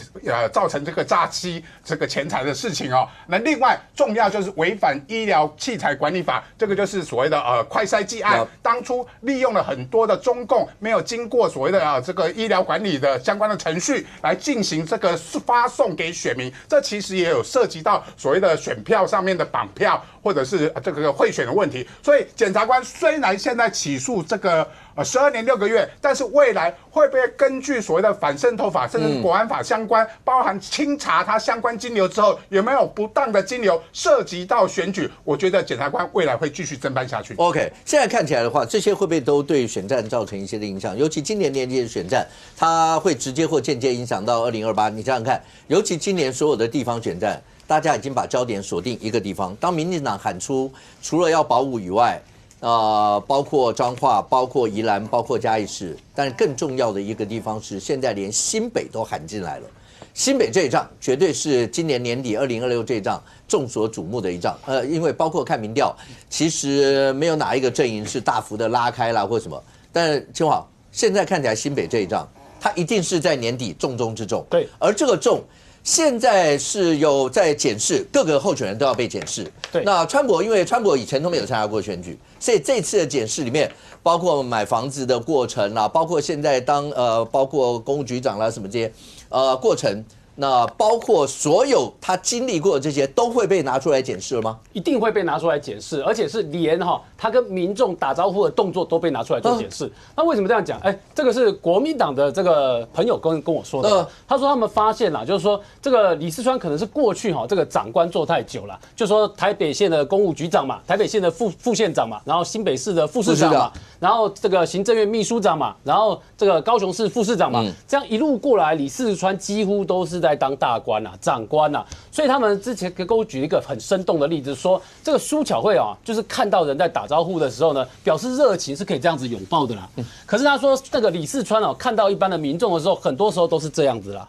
造成这个诈欺这个钱财的事情哦。那另外重要就是违反医疗器材管理法，这个就是所谓的快筛剂案，当初利用了很多的中共没有经过所谓的这个医疗管理的相关的程序来进行这个发送给选民，这其实也有涉及到所谓的选票上面的绑票或者是这个贿选的问题。所以检察官虽然现在起诉这个12年6个月，但是未来会不会根据所谓的反渗透法甚至国安法相关，包含清查他相关金流之后有没有不当的金流涉及到选举，我觉得检察官未来会继续侦办下去。OK， 现在看起来的话，这些会不会都对选战造成一些的影响？尤其今年年底的选战，它会直接或间接影响到2028。你想想看，尤其今年所有的地方选战，大家已经把焦点锁定一个地方。当民进党喊出除了要保五以外，包括彰化、包括宜兰、包括嘉义市，但更重要的一个地方是，现在连新北都喊进来了。新北这一仗绝对是今年年底2026这一仗众所瞩目的一仗。因为包括看民调，其实没有哪一个阵营是大幅的拉开啦或什么。但是清华现在看起来新北这一仗，它一定是在年底重中之重。对，而这个重。现在是有在检视，各个候选人都要被检视。对，那川博因为川博以前都没有参加过选举，所以这次的检视里面，包括买房子的过程啦，包括现在包括公务局长啦什么这些过程，那包括所有他经历过的这些都会被拿出来检视了吗？一定会被拿出来检视，而且是连他跟民众打招呼的动作都被拿出来做检视。那为什么这样讲？这个是国民党的这个朋友跟我说的。他说他们发现啦，就是说这个李四川可能是过去这个长官做太久了，就说台北县的公务局长嘛，台北县的副县长嘛，然后新北市的副市长嘛，然后这个行政院秘书长嘛，然后这个高雄市副市长嘛，这样一路过来，李四川几乎都是在当大官长官所以他们之前给我举一个很生动的例子，说这个苏巧慧就是看到人在打招呼的时候呢，表示热情是可以这样子拥抱的啦。可是他说那个李四川看到一般的民众的时候，很多时候都是这样子啦。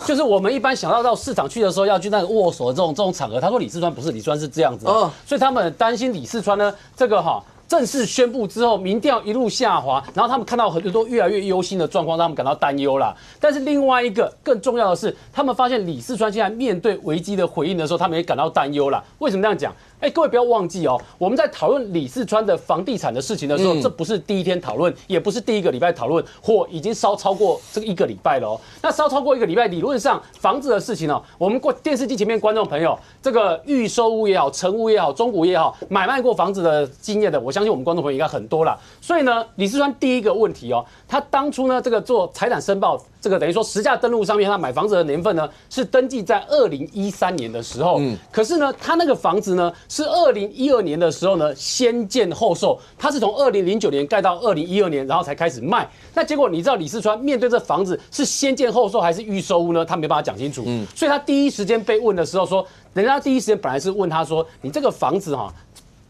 就是我们一般想到市场去的时候要去那个握手的这种场合，他说李四川不是，李四川是这样子所以他们很担心李四川呢这个正式宣布之后，民调一路下滑，然后他们看到很多越来越忧心的状况，让他们感到担忧啦。但是另外一个更重要的是，他们发现李四川现在面对危机的回应的时候，他们也感到担忧啦。为什么这样讲？各位不要忘记我们在讨论李四川的房地产的事情的时候，这不是第一天讨论，也不是第一个礼拜讨论，火已经烧超过这个1个礼拜了那烧超过1个礼拜，理论上房子的事情我们电视机前面观众朋友，这个预售屋也好，成屋也好，中古也好，买卖过房子的经验的，我相信我们观众朋友应该很多啦。所以呢，李四川第一个问题他当初呢这个做财产申报，这个等于说实价登录上面他买房子的年份呢是登记在2013年的时候，可是呢他那个房子呢是2012年的时候呢先建后售，他是从2009年盖到2012年，然后才开始卖。那结果你知道李四川面对这房子是先建后售还是预售屋呢？他没办法讲清楚，所以他第一时间被问的时候说，人家第一时间本来是问他说，你这个房子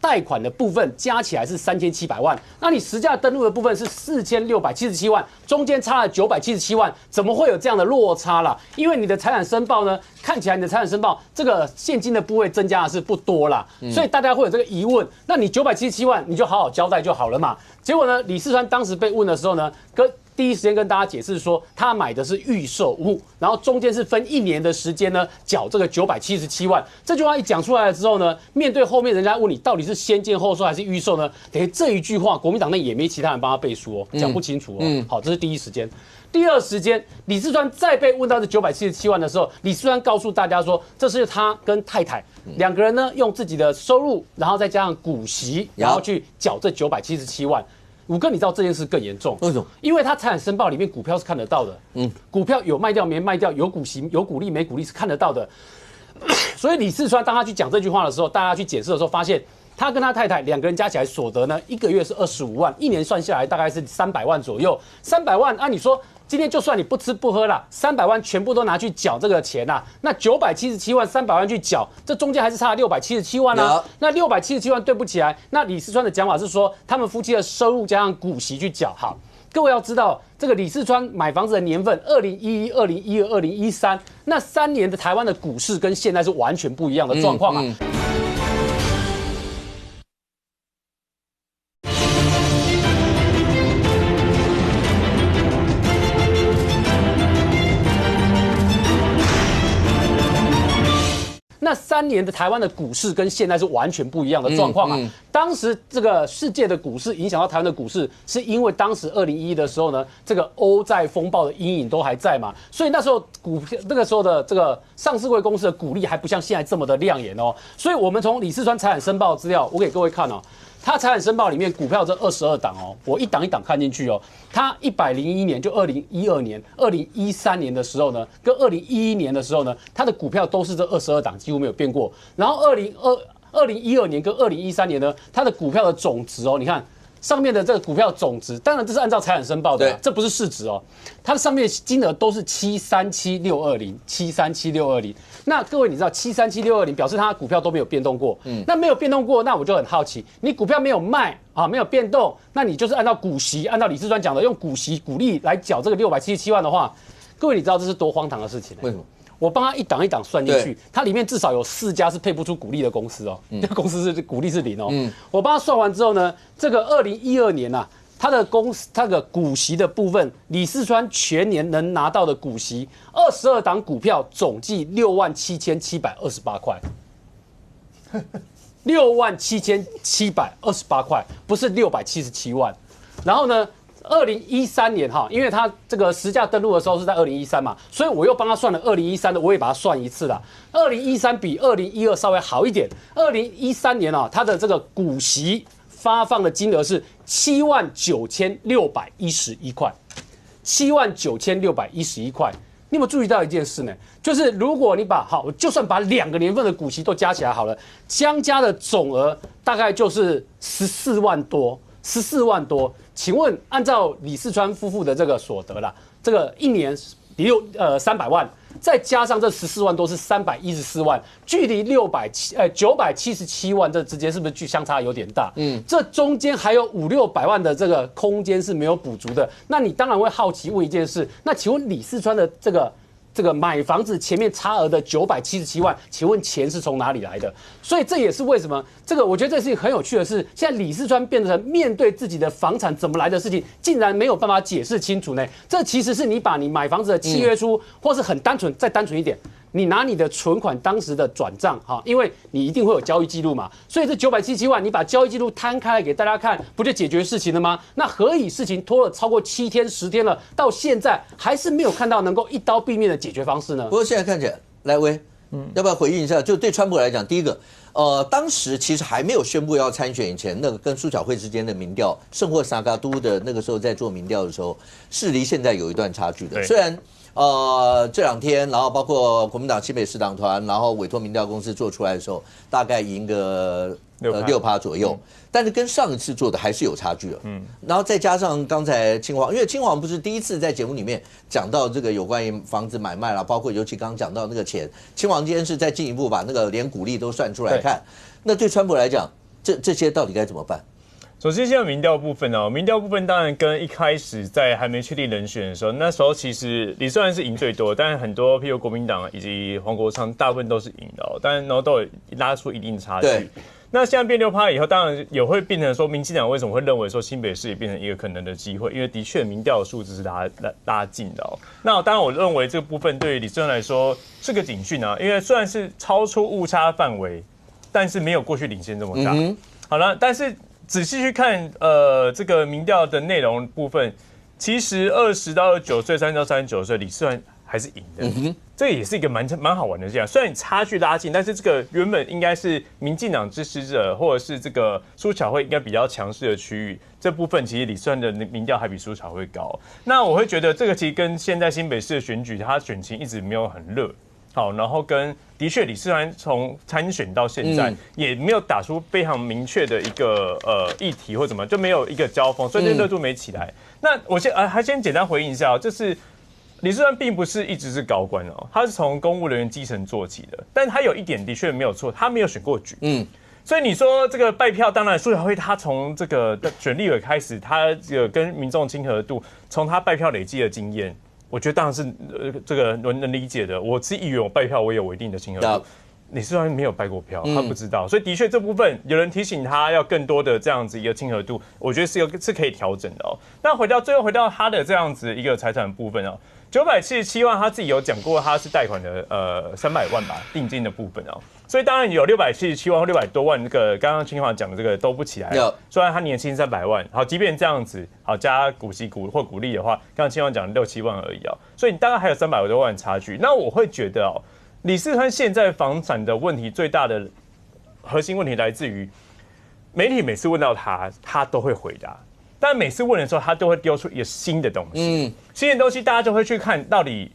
贷款的部分加起来是3700万，那你实价登录的部分是4677万，中间差了977万，怎么会有这样的落差啦？因为你的财产申报呢，看起来你的财产申报这个现金的部位增加的是不多啦，所以大家会有这个疑问。那你977万你就好好交代就好了嘛。结果呢，李四川当时被问的时候呢，第一时间跟大家解释说，他买的是预售屋，然后中间是分1年的时间呢，缴这个977万。这句话一讲出来了之后呢，面对后面人家问你到底是先建后售还是预售呢？等于这一句话，国民党内也没其他人帮他背书讲不清楚好，这是第一时间。第二时间，李四川再被问到这977万的时候，李四川告诉大家说，这是他跟太太2个人呢用自己的收入，然后再加上股息，然后去缴这977万。五哥，你知道这件事更严重？为什么？因为他财产申报里面股票是看得到的，股票有卖掉没卖掉，有股息有股利没股利是看得到的。所以李四川当他去讲这句话的时候，大家去解释的时候，发现他跟他太太两个人加起来所得呢，一个月是25万，一年算下来大概是300万左右。300万，按你说今天就算你不吃不喝啦，300万全部都拿去缴这个钱啦，那977万300万去缴，这中间还是差677万啊。那677万对不起来，那李四川的讲法是说，他们夫妻的收入加上股息去缴。好，各位要知道，这个李四川买房子的年份，2011、2012、2013，那3年的台湾的股市跟现在是完全不一样的状况啊。那3年的台湾的股市跟现在是完全不一样的状况啊！当时这个世界的股市影响到台湾的股市，是因为当时2011的时候呢，这个欧债风暴的阴影都还在嘛，所以那时候那个时候的这个上市柜公司的股利还不像现在这么的亮眼哦。所以我们从李四川财产申报资料，我给各位看哦。他财产申报里面股票这22档哦，我一档一档看进去哦。他101年就2012年、2013年的时候呢，跟2011年的时候呢，他的股票都是这22档，几乎没有变过。然后2012年跟2013年呢，他的股票的总值哦，你看上面的这个股票总值，当然这是按照财产申报的，这不是市值哦。它的上面金额都是737620，737620。那各位你知道737620表示它的股票都没有变动过，那没有变动过，那我就很好奇，你股票没有卖啊，没有变动，那你就是按照股息，按照李四川讲的，用股息股利来缴这个677万的话，各位你知道这是多荒唐的事情？为什么？我帮他一档一档算进去，它里面至少有4家是配不出股利的公司哦，那公司是股利是0哦。我帮他算完之后呢，这个2012年啊，他的股息的部分，李四川全年能拿到的股息，22档股票总计67728块，67728块，不是677万。然后呢？2013年哈，因为他这个实价登录的时候是在2013嘛，所以我又帮他算了2013的，我也把它算一次啦。2013比2012稍微好一点。2013年啊，他的这个股息发放的金额是79611块，79611块。你有没有注意到一件事呢？就是如果你就算把2个年份的股息都加起来好了，相加的总额大概就是14万多。请问，按照李四川夫妇的这个所得啦，这个一年300万，再加上这14万多是314万，距离977万这之间是不是相差有点大？这中间还有500-600万的这个空间是没有补足的。那你当然会好奇问一件事，那请问李四川的这个买房子前面差额的977万，请问钱是从哪里来的？所以这也是为什么我觉得这事情很有趣的是，现在李四川变成面对自己的房产怎么来的事情，竟然没有办法解释清楚呢？这其实是你把你买房子的契约书，或是很单纯，再单纯一点，你拿你的存款当时的转账哈，因为你一定会有交易记录嘛，所以这977万你把交易记录摊开来给大家看，不就解决事情了吗？那何以事情拖了超过7天10天了，到现在还是没有看到能够一刀毙命的解决方式呢？不过现在看起来，来威，要不要回应一下？就对川普来讲，第一个，当时其实还没有宣布要参选以前，那个跟苏巧慧之间的民调，圣霍萨嘎都的那个时候在做民调的时候，是离现在有一段差距的。虽然这2天，然后包括国民党新北市党团，然后委托民调公司做出来的时候，大概赢个6%左右，但是跟上一次做的还是有差距了。然后再加上刚才青黄，因为青黄不是第一次在节目里面讲到这个有关于房子买卖啦，包括尤其刚刚讲到那个钱，青黄今天是再进一步把那个连股利都算出来看。那对川普来讲，这些到底该怎么办？首先，现在民调部分哦，民调部分当然跟一开始在还没确定人选的时候，那时候其实李虽然是赢最多，但是很多譬如国民党以及黄国昌大部分都是赢的哦，然后都有拉出一定差距。那现在变6%以后，当然也会变成说，民进党为什么会认为说新北市也变成一个可能的机会？因为的确民调的数字是拉近的哦。那当然，我认为这个部分对李正来说是个警讯啊，因为虽然是超出误差范围，但是没有过去领先这么大。好了，但是仔细去看这个民调的内容部分，其实20到29岁、30到39岁，李四川还是赢的，这也是一个蛮好玩的现象。虽然差距拉近，但是这个原本应该是民进党支持者或者是这个苏巧慧应该比较强势的区域，这部分其实李世川的民调还比苏巧慧高。那我会觉得这个其实跟现在新北市的选举，它选情一直没有很热。好，然后跟的确李世川从参选到现在，也没有打出非常明确的一个议题或怎么，就没有一个交锋，所以这热度没起来。那我先简单回应一下，就是李世川并不是一直是高官哦，他是从公务人员基层做起的，但他有一点的确没有错，他没有选过举。所以你说这个败票，当然苏巧慧他从这个选立委开始，他跟民众亲和度，从他败票累积的经验。我觉得当然是这个能理解的。我是议员，我败票我也有一定的亲和度。李世川没有败过票，他不知道，所以的确这部分有人提醒他要更多的这样子一个亲和度，我觉得是可以调整的哦。那最后回到他的这样子一个财产部分哦，977万他自己有讲过他是贷款的300万吧定金的部分哦，所以当然有677万或600多万，这个刚刚清华讲的这个都不起来。虽然他年薪300万，好，即便这样子，好加股息或股利的话，刚刚清华讲6、7万而已哦，所以你大概还有300多万差距。那我会觉得哦，李世川现在房产的问题最大的核心问题来自于媒体每次问到他都会回答。但每次问的时候，他都会丢出一个新的东西，新的东西大家就会去看到底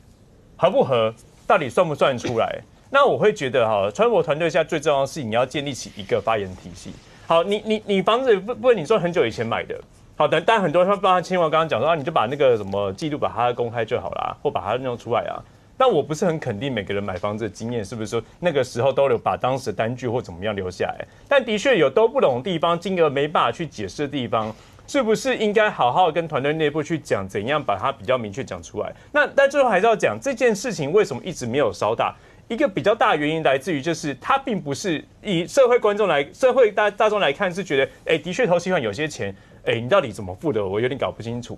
合不合，到底算不算出来。那我会觉得哈，川博团队现在最重要的是你要建立起一个发言体系。好，你房子不是你说很久以前买的，好，但很多人包括清华刚刚讲说，你就把那个什么记录把它公开就好啦，或把它弄出来啊。但我不是很肯定每个人买房子的经验是不是说那个时候都有把当时的单据或怎么样留下来。但的确有都不懂的地方，金额没办法去解释的地方。是不是应该好好跟团队内部去讲，怎样把它比较明确讲出来？那但最后还是要讲这件事情为什么一直没有烧大？一个比较大的原因来自于，就是它并不是以社会大众来看是觉得，的确投期款有些钱，你到底怎么付的？我有点搞不清楚。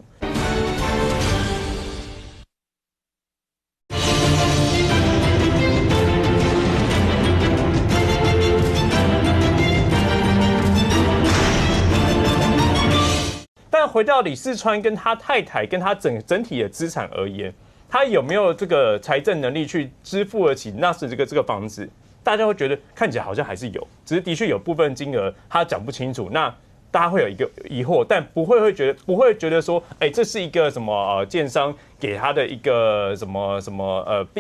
但回到李世川跟他太太跟他整体的资产而言，他有没有这个财政能力去支付得起那是这个房子？大家会觉得看起来好像还是有，只是的确有部分金额他讲不清楚。那大家会有一个疑惑，但不会觉得说，这是一个什么建商给他的一个什么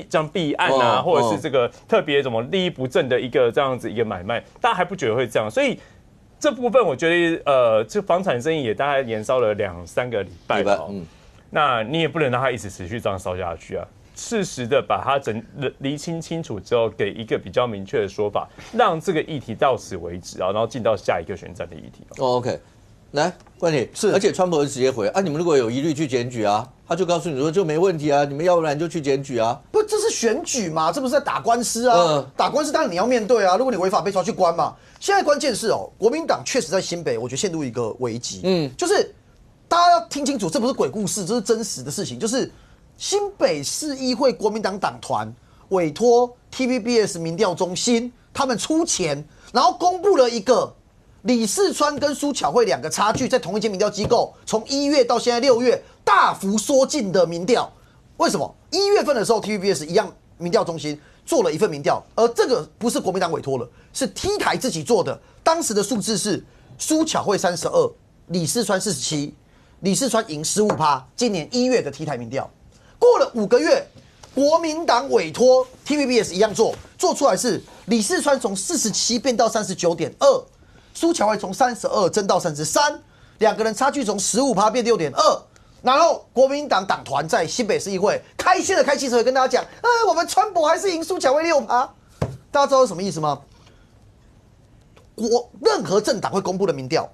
这样弊案啊，或者是这个特别什么利益不正的一个这样子一个买卖，大家还不觉得会这样，所以。这部分我觉得，这房产生意也大概延烧了2-3个礼拜吧。那你也不能让它一直持续这样烧下去啊。适时的把它厘清清楚之后，给一个比较明确的说法，让这个议题到此为止啊，然后进到下一个选战的议题。OK， 来，冠廷是，而且川普直接回啊，你们如果有疑虑去检举啊，他就告诉你说就没问题啊，你们要不然就去检举啊。不，这是选举嘛，这不是在打官司啊？打官司当然你要面对啊，如果你违法被抓去关嘛。现在关键是国民党确实在新北，我觉得陷入一个危机。就是大家要听清楚，这不是鬼故事，这是真实的事情。就是新北市议会国民党党团委托 TVBS 民调中心，他们出钱，然后公布了一个李世川跟苏巧慧两个差距在同一间民调机构，从1月到现在6月大幅缩进的民调。为什么？1月份的时候 TVBS 一样民调中心做了一份民调，而这个不是国民党委托了，是 T 台自己做的。当时的数字是苏巧慧32，李世川47，李世川赢15%。今年1月的 T 台民调，过了5个月，国民党委托 TVBS 一样做出来是李世川从47变到39.2，苏巧慧从32增到33，两个人差距从15%变6.2。然后国民党党团在新北市议会开记者会跟大家讲，我们川博还是赢苏巧慧6%。大家知道是什么意思吗？任何政党会公布的民调，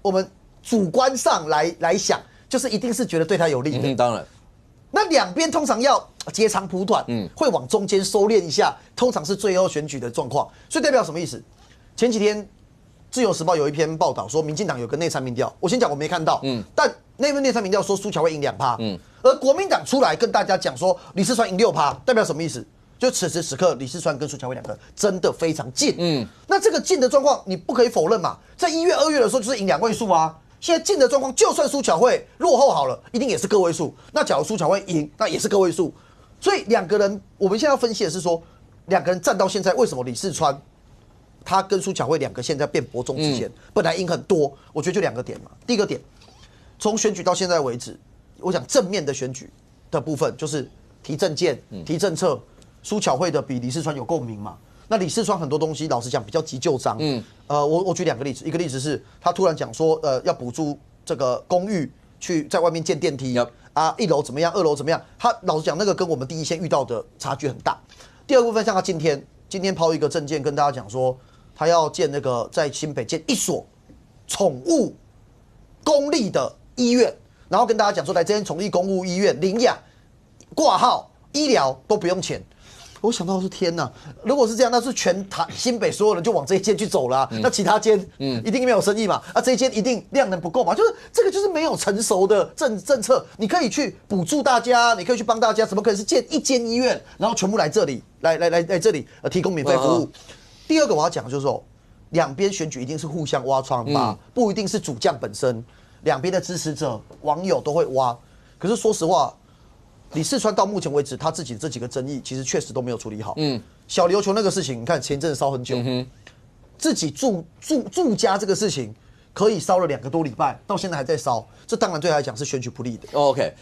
我们主观上来想，就是一定是觉得对他有利的。当然，那两边通常要截长补短，会往中间收敛一下，通常是最后选举的状况。所以代表什么意思？前几天《自由时报》有一篇报道说，民进党有个内参民调，我先讲我没看到，但那份内参民调说苏巧慧赢2%，而国民党出来跟大家讲说李世川赢6%，代表什么意思？就此时此刻，李世川跟苏巧慧两个真的非常近。那这个近的状况你不可以否认嘛，在1月、2月的时候就是赢2位数啊。现在近的状况，就算苏巧慧落后好了，一定也是个位数。那假如苏巧慧赢，那也是个位数。所以两个人，我们现在要分析的是说，两个人战到现在，为什么李四川他跟苏巧慧两个现在变伯仲之间，本来赢很多，我觉得就2个点嘛。第一个点，从选举到现在为止，我想正面的选举的部分就是提政见、提政策，苏巧慧的比李四川有共鸣嘛。那李四川很多东西，老实讲比较急就章。我举2个例子，一个例子是他突然讲说，要补助这个公寓去在外面建电梯啊，1楼怎么样，2楼怎么样？他老实讲，那个跟我们第一线遇到的差距很大。第二个部分，像他今天抛一个政见跟大家讲说，他要建那个在新北建1所宠物公立的医院，然后跟大家讲说，来这间宠物公务医院领养、挂号、医疗都不用钱。我想到的是天哪！如果是这样，那是全台新北所有人就往这一间去走了、啊，那其他间一定没有生意嘛？啊，这一间一定量能不够嘛？就是这个就是没有成熟的政策，你可以去补助大家，你可以去帮大家，怎么可能是建1间医院，然后全部来这里来这里提供免费服务？第二个我要讲的就是说，两边选举一定是互相挖疮疤，不一定是主将本身，两边的支持者、网友都会挖。可是说实话。李四川到目前为止，他自己的这几个争议，其实确实都没有处理好。小琉球那个事情，你看前一阵子烧很久，自己住家这个事情，可以烧了2个多礼拜，到现在还在烧，这当然对他来讲是选举不利的。OK，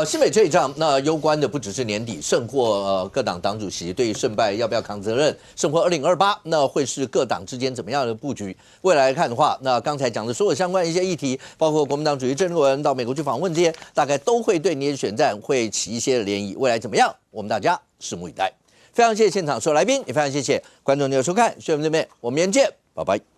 新北这一仗，那攸关的不只是年底胜或各党党主席对于胜败要不要扛责任，胜或2028，那会是各党之间怎么样的布局？未来来看的话，那刚才讲的所有相关的一些议题，包括国民党主席郑运文到美国去访问这些，大概都会对你的选战会起一些涟漪。未来怎么样，我们大家拭目以待。非常谢谢现场所有来宾，也非常谢谢观众朋友收看，我们这边我们明天见，拜拜。